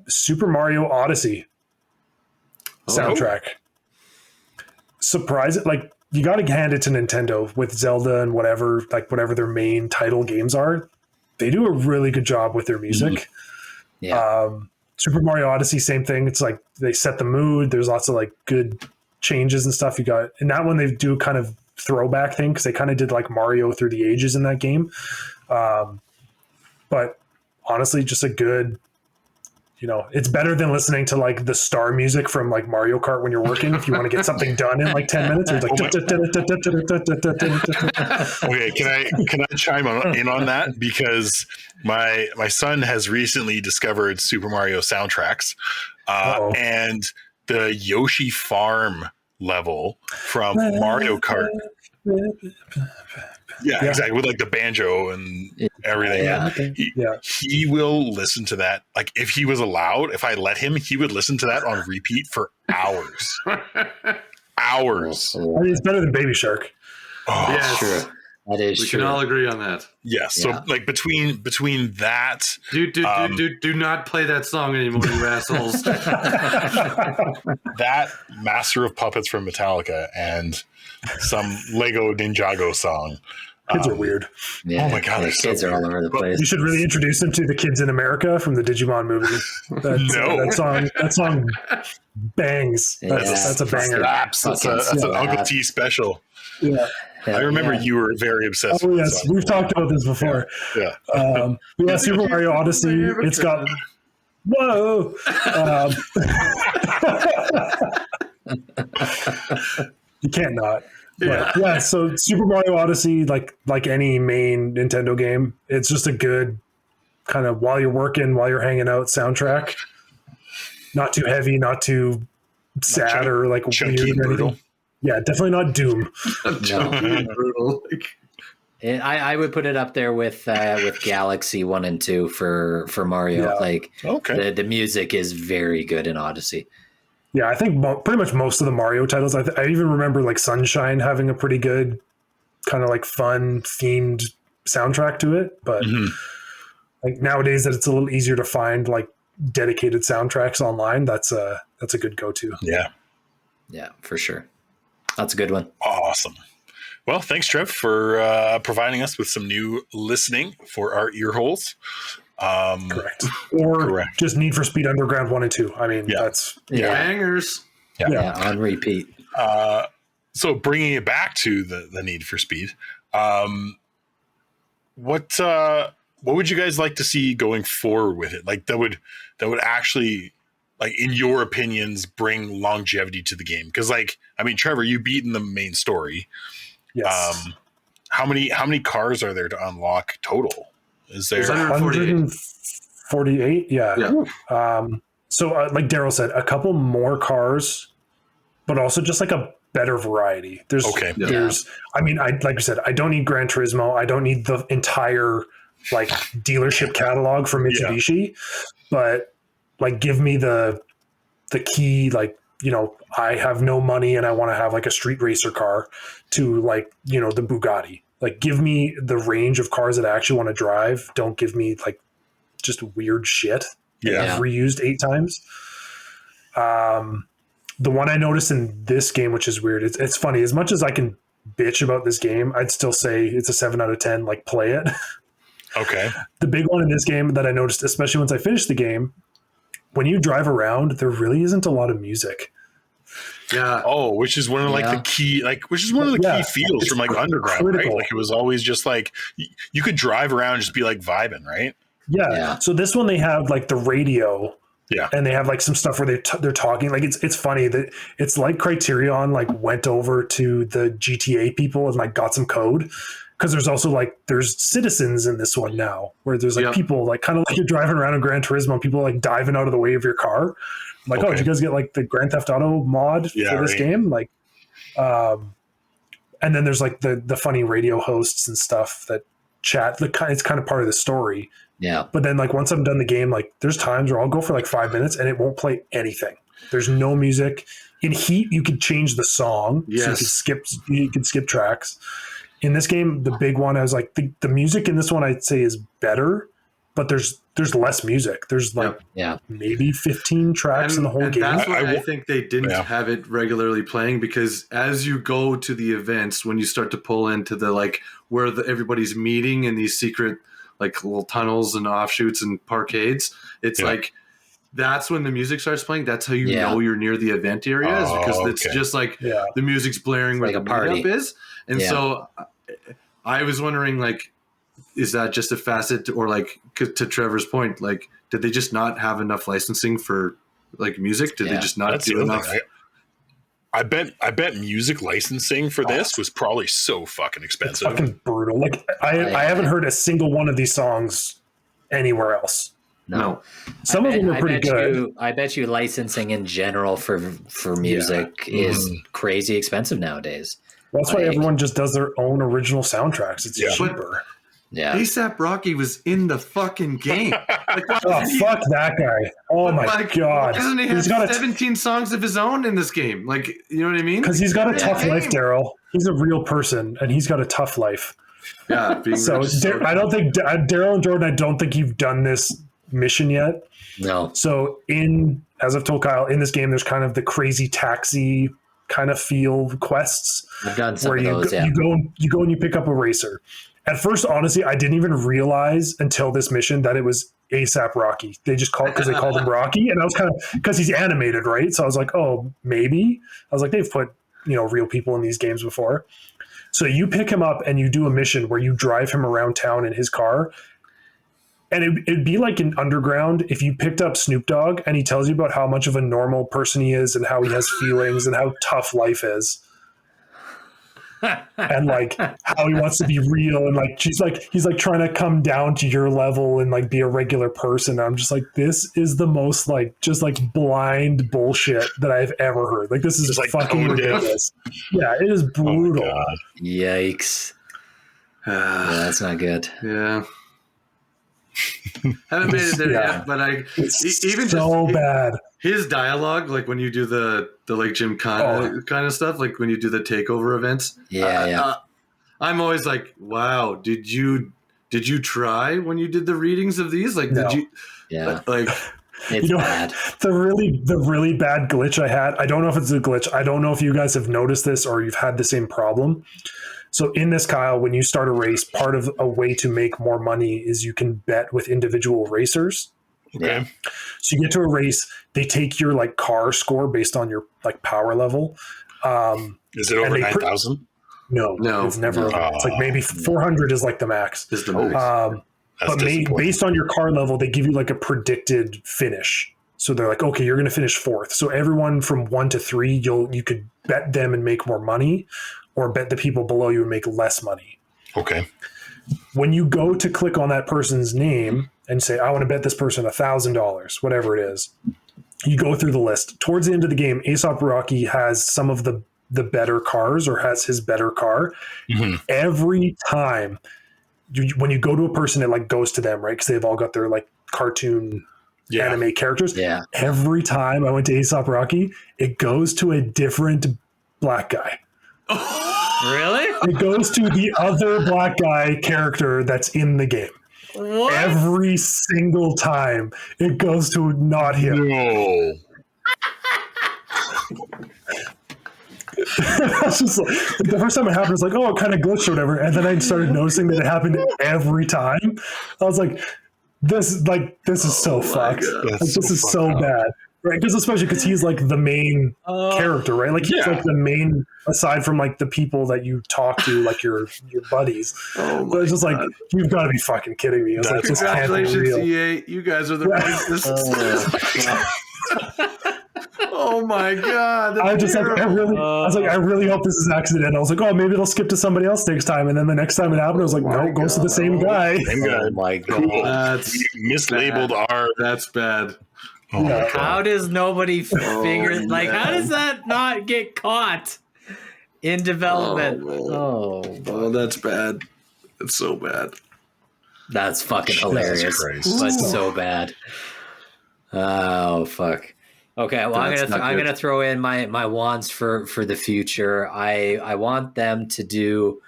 Super Mario Odyssey soundtrack. Surprise! Like, you got to hand it to Nintendo with Zelda and whatever their main title games are. They do a really good job with their music. Yeah. Super Mario Odyssey, same thing. It's like they set the mood. There's lots of like good changes and stuff. You got in that one, they do kind of throwback thing because they kind of did like Mario Through the Ages in that game. But honestly, just a good, it's better than listening to like the star music from like Mario Kart when you're working. If you want to get something done in like 10 minutes, it's like. Okay, can I chime in on that, because my son has recently discovered Super Mario soundtracks, and the Yoshi Farm level from Mario Kart. Yeah, exactly. With like the banjo and everything. He will listen to that. Like, if he was allowed, if I let him, he would listen to that on repeat for hours. Hours. I mean, it's better than Baby Shark. Oh, yes. True. That is We true. can all agree on that. Yes. So like between that, Do not play that song anymore, you assholes. that Master of Puppets from Metallica and some Lego Ninjago song. Kids are weird. Yeah. Oh my God, the they're so kids are all over the place. You should really introduce them to the Kids in America from the Digimon movie. That song bangs. That's a banger. That's an Uncle T special. Yeah. I remember you were very obsessed Oh with yes, this song. we've talked about this before. Yeah. Super Mario Odyssey. It's got whoa. You can't not. But, so Super Mario Odyssey, like any main Nintendo game, it's just a good kind of while you're working, while you're hanging out soundtrack. Not too heavy, not too sad or like chunky weird or brutal. anything. Yeah, definitely not Doom. Brutal. And I would put it up there with Galaxy 1 and 2 for Mario. Yeah. Like, Okay. the music is very good in Odyssey. Yeah, I think pretty much most of the Mario titles. I even remember like Sunshine having a pretty good kind of like fun themed soundtrack to it. But like nowadays that it's a little easier to find like dedicated soundtracks online. That's a good go-to. Yeah. Yeah, for sure. That's a good one. Awesome. Well, thanks, Trev, for providing us with some new listening for our ear holes. Correct. Or just Need for Speed Underground 1 and 2. I mean, that's Bangers. Yeah, on repeat. So bringing it back to the Need for Speed, what would you guys like to see going forward with it? Like that would actually, like, in your opinions, bring longevity to the game? Because, like, I mean, Trevor, you beat in the main story. Yes. How many cars are there to unlock total? Is there 148? Yeah. So like Daryl said, a couple more cars, but also just like a better variety. There's I mean, like I said, I don't need Gran Turismo. I don't need the entire like dealership catalog from Mitsubishi, but like give me the key, like, I have no money and I want to have like a street racer car, to like, the Bugatti. Like, give me the range of cars that I actually want to drive. Don't give me like just weird shit that I've reused 8 times. The one I noticed in this game, which is weird, it's funny. As much as I can bitch about this game, I'd still say it's a 7 out of 10. Like, play it. Okay. The big one in this game that I noticed, especially once I finished the game, when you drive around, there really isn't a lot of music. Yeah. Oh, which is one of like the key, which is one of the key feels from like Underground, critical. Right? Like, it was always just like you could drive around and just be like vibing, right? Yeah. So this one, they have like the radio. Yeah. And they have like some stuff where they're talking. Like, it's funny that it's like Criterion like went over to the GTA people and like got some code. because there's also like there's citizens in this one now where there's like people like kind of like you're driving around in Gran Turismo, people like diving out of the way of your car. I'm like, oh, did you guys get like the Grand Theft Auto mod for this game? Like, and then there's like the funny radio hosts and stuff that chat. It's kind of part of the story. Yeah. But then like once I'm done the game, like there's times where I'll go for like 5 minutes and it won't play anything. There's no music. In Heat, you could change the song. Yes. So you could skip tracks. In this game, the big one, I was like, the music in this one I'd say is better, but there's less music. There's like maybe 15 tracks in the whole game. That's why I think they didn't have it regularly playing, because as you go to the events, when you start to pull into the like where everybody's meeting in these secret like little tunnels and offshoots and parkades, it's like that's when the music starts playing. That's how you know you're near the event areas, because it's just like the music's blaring where like the meetup is. And so I was wondering, like, is that just a facet, or like to Trevor's point, like, did they just not have enough licensing for like music? Did they just not do enough? I bet music licensing for this was probably so fucking expensive. It's fucking brutal. Like I haven't heard a single one of these songs anywhere else. No. Some of them are pretty good. I bet you licensing in general for music is crazy expensive nowadays. That's why everyone just does their own original soundtracks. It's cheaper. Yeah. ASAP Rocky was in the fucking game. Like, fuck that guy. Oh my God. Doesn't he have 17 songs of his own in this game? Like, you know what I mean? Because he's got a tough life, Daryl. He's a real person and he's got a tough life. Yeah. I don't think Daryl and Jordan, I don't think you've done this mission yet. No. So as I've told Kyle, in this game, there's kind of the crazy taxi kind of feel quests. I've done some where of those, you go and you pick up a racer. At first, honestly, I didn't even realize until this mission that it was ASAP Rocky. They just called because they called him Rocky, and I was kind of because he's animated, right? So I was like, oh, maybe. I was like, they've put real people in these games before. So you pick him up and you do a mission where you drive him around town in his car. And it'd be like in Underground if you picked up Snoop Dogg and he tells you about how much of a normal person he is and how he has feelings and how tough life is. And like how he wants to be real, and like he's like trying to come down to your level and like be a regular person. I'm just like, this is the most like just like blind bullshit that I've ever heard. Like this is just like fucking ridiculous. Yeah, it is brutal. Oh, yikes. Yeah, that's not good. Yeah. Haven't made it there yet, but it's even so just bad. His dialogue, like when you do the like Jim kind of stuff, like when you do the takeover events. I'm always like, wow, did you try when you did the readings of these? Like, did you? Yeah. Like, it's bad. The really bad glitch I had. I don't know if it's a glitch. I don't know if you guys have noticed this or you've had the same problem. So in this, Kyle, when you start a race, part of a way to make more money is you can bet with individual racers. Okay. So you get to a race, they take your like car score based on your like power level. Is it over 9,000? No, it's never. It's like maybe 400 is like the max. Is the max. But based on your car level, they give you like a predicted finish. So they're like, okay, you're going to finish fourth. So everyone from 1 to 3, you could bet them and make more money, or bet the people below you and make less money. Okay. When you go to click on that person's name and say, I want to bet this person $1,000, whatever it is, you go through the list. Towards the end of the game, ASAP Rocky has some of the better cars, or has his better car. Mm-hmm. Every time when you go to a person, it like goes to them, right? Because they've all got their like cartoon anime characters. Yeah. Every time I went to ASAP Rocky, it goes to a different black guy. Really? It goes to the other black guy character that's in the game. What? Every single time it goes to not him. No. That's just like, the first time it happened, it was like, oh, it kind of glitched or whatever. And then I started noticing that it happened every time. I was like, this is so fucked. Like, this is so bad. Right, because especially because he's like the main character, right? Like he's like the main, aside from like the people that you talk to, like your buddies. But it's just like, you've got to be fucking kidding me. I was like, this can't be real. EA, you guys are the best. Oh my god! I really hope this is accidental. I was like, oh, maybe they'll skip to somebody else next time, and then the next time it happened, I was like, no, it goes to the same guy. Oh my god! That's mislabeled our. That's bad. Oh my How God. does nobody figure? Like, how man. does that not get caught in development? Oh, that's bad. It's so bad. That's fucking Jesus hilarious, Christ. but so bad. Oh fuck. Okay, well That's not I'm good. gonna throw in my wants for the future. I want them to do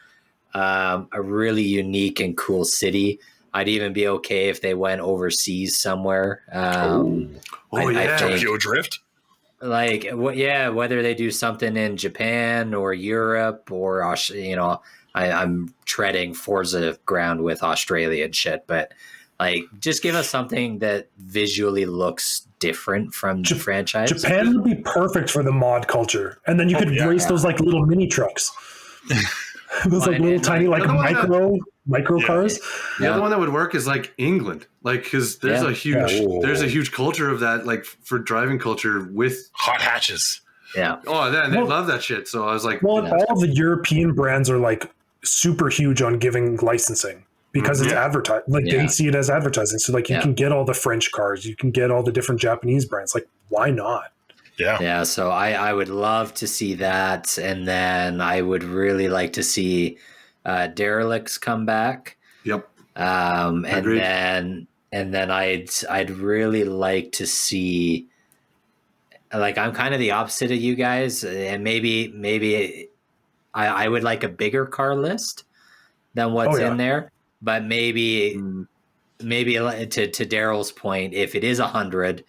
a really unique and cool city. I'd even be okay if they went overseas somewhere. I yeah. think- Tokyo Drift. Like whether they do something in Japan or Europe or I'm treading Forza ground with Australia and shit, but like just give us something that visually looks different from the franchise. Japan would be perfect for the mod culture, and then you could race those like little mini trucks, those like little tiny like micro cars. The other one that would work is like England, like because there's a huge culture of that, like for driving culture with Hot hatches. Yeah. Oh, yeah, they love that shit. So I was like, Well, all of the European brands are like super huge on giving licensing because it's advertised. Like they see it as advertising. So like you can get all the French cars, you can get all the different Japanese brands. Like why not? Yeah. Yeah. So I would love to see that, and then I would really like to see Derelicts come back. Yep. And then I'd really like to see. Like I'm kind of the opposite of you guys, and maybe I would like a bigger car list than what's in there, but maybe to Daryl's point, if it is 100,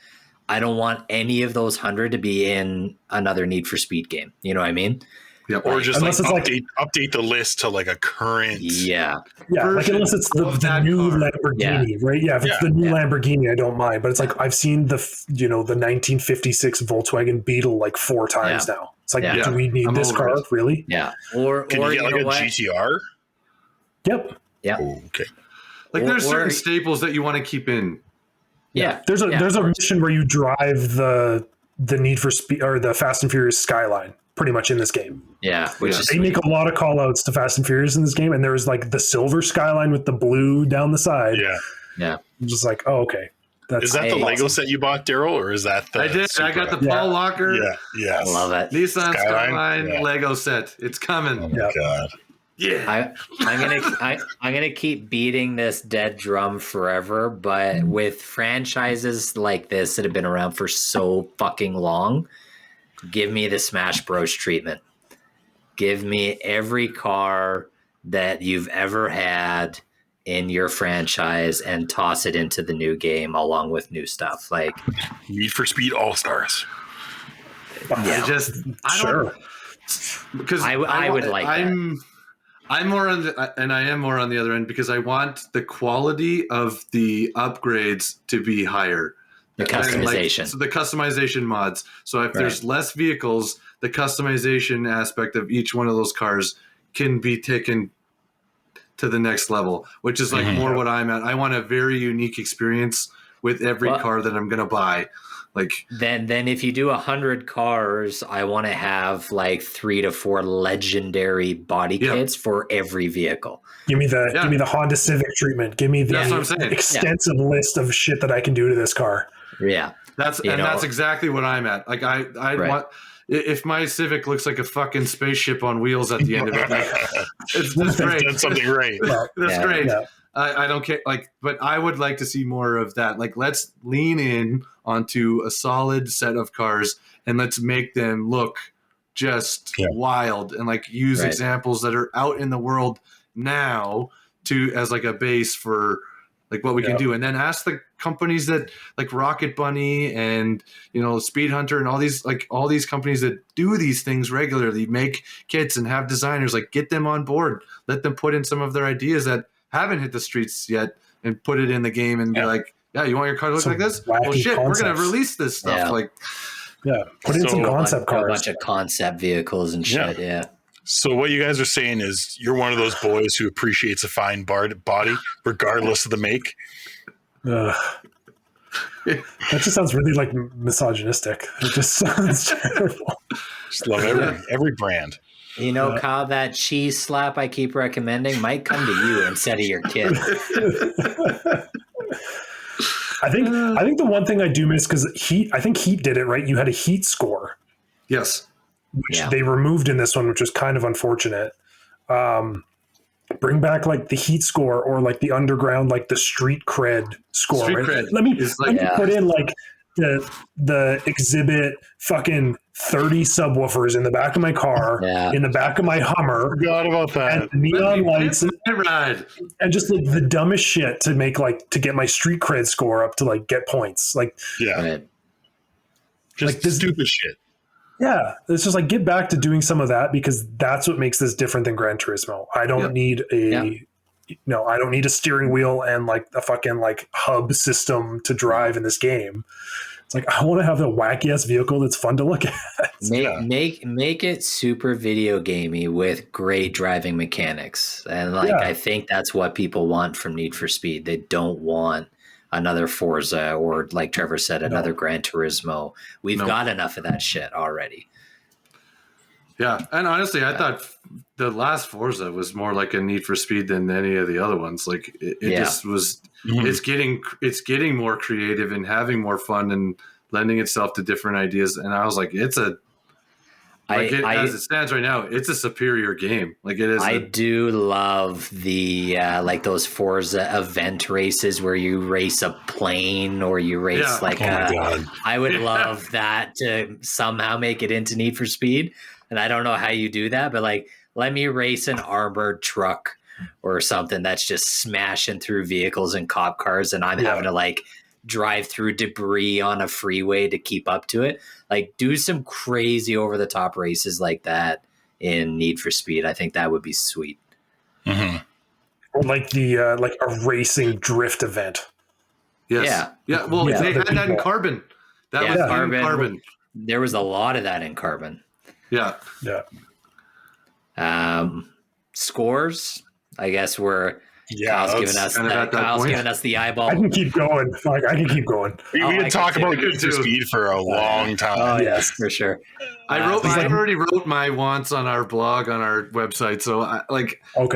I don't want any of those 100 to be in another Need for Speed game. You know what I mean? Yeah. Or just Unless like it's update the list to like a current. Yeah, like unless it's the new car. Lamborghini, right? Yeah, if it's the new Lamborghini, I don't mind. But it's like I've seen the 1956 Volkswagen Beetle like 4 times now. It's like, do we need this car? Really? Yeah. Or Can you get like a GTR? Yep. Yeah. Oh, okay. Like there's certain staples that you want to keep in. Yeah. There's a mission where you drive the Need for Speed or the Fast and Furious Skyline pretty much in this game. Yeah. They make a lot of call outs to Fast and Furious in this game, and there's like the silver Skyline with the blue down the side. Yeah. Yeah. I'm just like, oh, okay. Is that the Lego set you bought, Daryl, or is that the I did. I got the Paul Walker. Yeah. Yes. I love it. Nissan Skyline Yeah. Lego set. It's coming. Oh my God. Yeah. I'm gonna keep beating this dead drum forever, but with franchises like this that have been around for so fucking long, give me the Smash Bros treatment. Give me every car that you've ever had in your franchise and toss it into the new game along with new stuff. Like Need for Speed All Stars. Because I would like that. I'm more on and I am more on the other end because I want the quality of the upgrades to be higher. The customization. So the customization mods. So if there's less vehicles, the customization aspect of each one of those cars can be taken to the next level, which is like more what I'm at. I want a very unique experience with every car that I'm going to buy. Like then if you do 100 cars, I want to have like 3 to 4 legendary body kits for every vehicle. Give me the Honda Civic treatment. Give me the extensive list of shit that I can do to this car. Yeah. That's exactly what I'm at. Like I want, if my Civic looks like a fucking spaceship on wheels at the end of it, like, that's great. Done something right. That's great. Yeah. I don't care. Like, but I would like to see more of that. Like, let's lean in onto a solid set of cars and let's make them look just wild and like use examples that are out in the world now as like a base for like what we can do. And then ask the companies that like Rocket Bunny and, Speed Hunter and all these companies that do these things regularly, make kits and have designers, like get them on board, let them put in some of their ideas that haven't hit the streets yet and put it in the game and be like, you want your car to look like this? Well, shit, we're going to release this stuff. Put in some concept cars. A bunch of concept vehicles and shit. Yeah. So what you guys are saying is you're one of those boys who appreciates a fine body regardless of the make. That just sounds really like misogynistic. It just sounds terrible. Just love every brand. You know, Kyle, that cheese slap I keep recommending might come to you instead of your kid. I think the one thing I do miss, because I think Heat did it, right? You had a Heat score. Yes. Which they removed in this one, which was kind of unfortunate. Bring back like the Heat score or like the Underground, like the street cred score. Street right? cred Let me put in like the exhibit fucking 30 subwoofers in the back of my car, in the back of my Hummer. Forgot about that. And neon lights and just like the dumbest shit to make like to get my street cred score up to like get points. Like just like this stupid shit. Yeah, it's just like get back to doing some of that, because that's what makes this different than Gran Turismo. I don't need I don't need a steering wheel and like a fucking like hub system to drive in this game. It's like I want to have a wacky ass vehicle that's fun to look at. Make it super video gamey with great driving mechanics, and I think that's what people want from Need for Speed. They don't want another Forza or, like Trevor said, another Gran Turismo. We've got enough of that shit already. Yeah, and honestly, I thought the last Forza was more like a Need for Speed than any of the other ones. Like it just was. Mm-hmm. It's getting more creative and having more fun and lending itself to different ideas. And I was like, as it stands right now, it's a superior game. Like it is. I do love the like those Forza event races where you race a plane or you race I would love that to somehow make it into Need for Speed. And I don't know how you do that, but like, let me race an armored truck or something that's just smashing through vehicles and cop cars, and I'm having to like drive through debris on a freeway to keep up to it. Like, do some crazy over the top races like that in Need for Speed. I think that would be sweet. Mm-hmm. Or like the like a racing drift event. Yes. Yeah. Well, they had that in Carbon. That was in Carbon. There was a lot of that in Carbon. Yeah. Scores. I guess Kyle's giving us the eyeball. I can keep going. We can talk about Need for Speed for a long time. Oh yes, for sure. I already wrote my wants on our blog on our website. So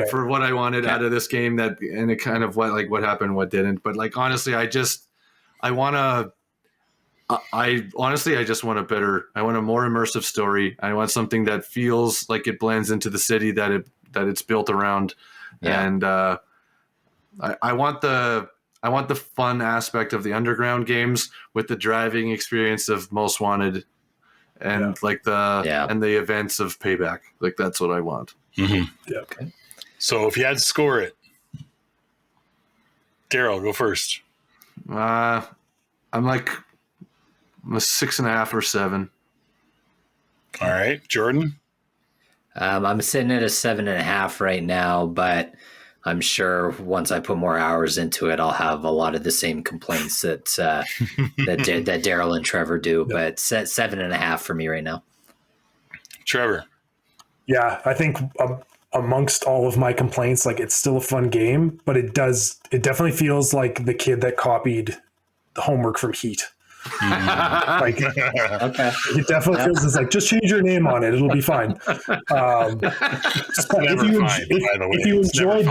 for what I wanted out of this game, and it kind of what happened, what didn't. But like honestly, I just want a more immersive story. I want something that feels like it blends into the city that it's built around. Yeah. And I want the fun aspect of the Underground games with the driving experience of Most Wanted and and the events of Payback. Like that's what I want. Mm-hmm. Yeah. Okay. So if you had to score it, Daryl, go first. I'm like a 6.5 or 7. All right, Jordan. I'm sitting at a 7.5 right now, but I'm sure once I put more hours into it, I'll have a lot of the same complaints that that Daryl and Trevor do. Yeah. But 7.5 for me right now. Trevor. Yeah, I think amongst all of my complaints, like it's still a fun game, but it definitely feels like the kid that copied the homework from Heat. Like okay, it definitely feels like just change your name on it, it'll be fine. If you enjoyed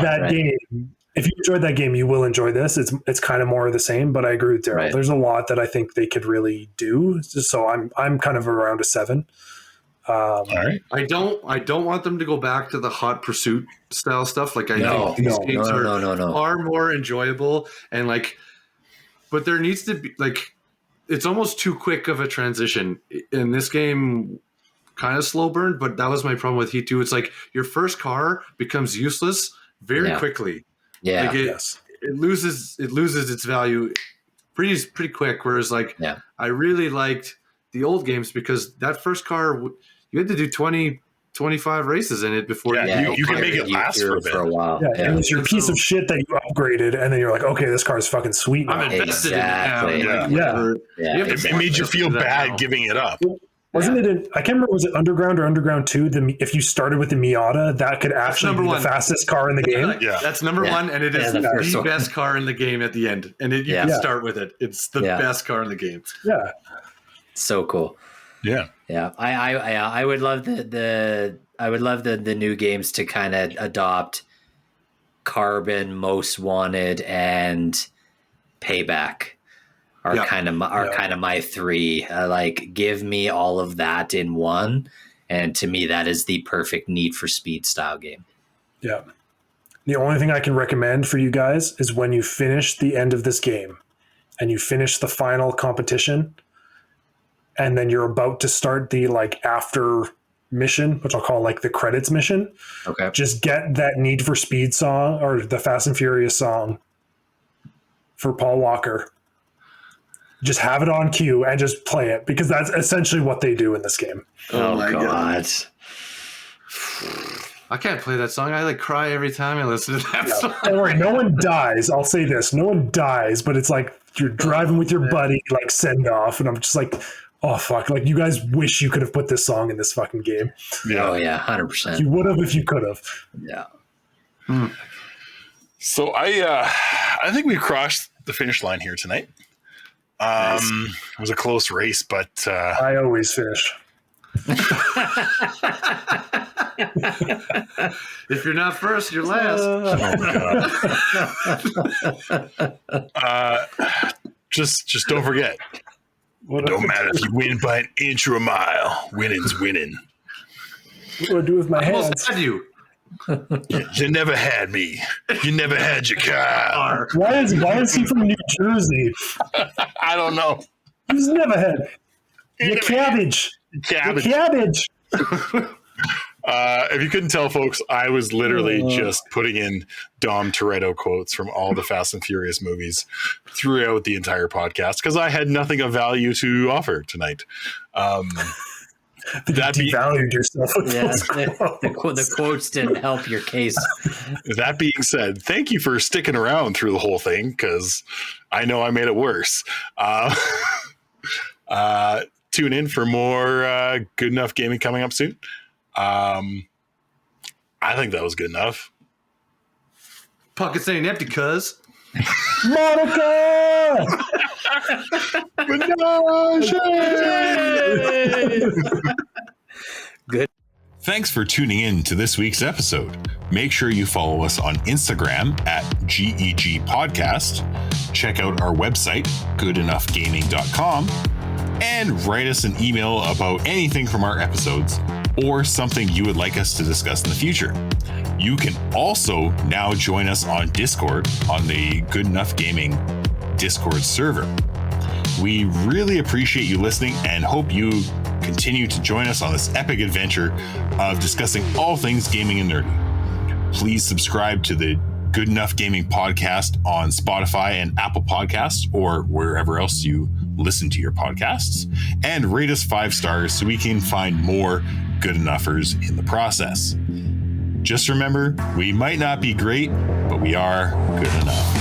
that game, you will enjoy this. It's kind of more of the same, but I agree with Daryl. Right. There's a lot that I think they could really do. So I'm kind of around a 7. All right. I don't want them to go back to the Hot Pursuit style stuff. Like think these games are more enjoyable and like, but there needs to be like. It's almost too quick of a transition. In this game, kind of slow burn, but that was my problem with Heat 2. It's like your first car becomes useless very quickly. Yeah. Like it loses its value pretty quick. Whereas I really liked the old games because that first car, you had to do 20, 25 races in it before you can make it last for a while. Yeah, and it's your piece of shit that you upgraded, and then you're like, okay, this car is fucking sweet now. I'm invested in it now. Yeah. It made you feel bad giving it up. Wasn't it? I can't remember. Was it Underground or Underground 2? If you started with the Miata, that could actually be the fastest car in the game. Yeah, that's number one, and it is the best car in the game at the end. And you can start with it. It's the best car in the game. Yeah, so cool. Yeah. I would love the new games to kind of adopt Carbon, Most Wanted, and Payback. Are kind of my three. Like, give me all of that in one, and to me, that is the perfect Need for Speed style game. Yeah. The only thing I can recommend for you guys is when you finish the end of this game, and you finish the final competition, and then you're about to start the after mission, which I'll call the credits mission. Okay. Just get that Need for Speed song or the Fast and Furious song for Paul Walker. Just have it on cue and just play it, because that's essentially what they do in this game. Oh my God. I can't play that song. I cry every time I listen to that song. Don't worry, no one dies. I'll say this. No one dies, but it's like you're driving with your buddy, send off. And I'm just oh, fuck. You guys wish you could have put this song in this fucking game. Yeah. Oh, yeah. 100%. You would have if you could have. Yeah. So I think we crossed the finish line here tonight. Nice. It was a close race, but I always finish. If you're not first, you're last. Just don't forget. It don't matter if you win by an inch or a mile. Winning's winning. What do I do with my hands? Almost had you. You never had me. You never had your car. Why is he from New Jersey? I don't know. He's never had your cabbage. Cabbage. Your cabbage. If you couldn't tell, folks, I was literally just putting in Dom Toretto quotes from all the Fast and Furious movies throughout the entire podcast, because I had nothing of value to offer tonight. You devalued yourself. The quotes didn't help your case. That being said, thank you for sticking around through the whole thing, because I know I made it worse. Tune in for more Good Enough Gaming coming up soon. I think that was good enough. Pockets ain't empty, cuz. Monica! Good. Thanks for tuning in to this week's episode. Make sure you follow us on Instagram at GEG Podcast. Check out our website, goodenoughgaming.com, and write us an email about anything from our episodes or something you would like us to discuss in the future. You can also now join us on Discord on the Good Enough Gaming Discord server. We really appreciate you listening and hope you continue to join us on this epic adventure of discussing all things gaming and nerdy. Please subscribe to the Good Enough Gaming podcast on Spotify and Apple Podcasts, or wherever else you listen to your podcasts, and rate us 5 stars so we can find more good enoughers in the process. Just remember, we might not be great, but we are good enough.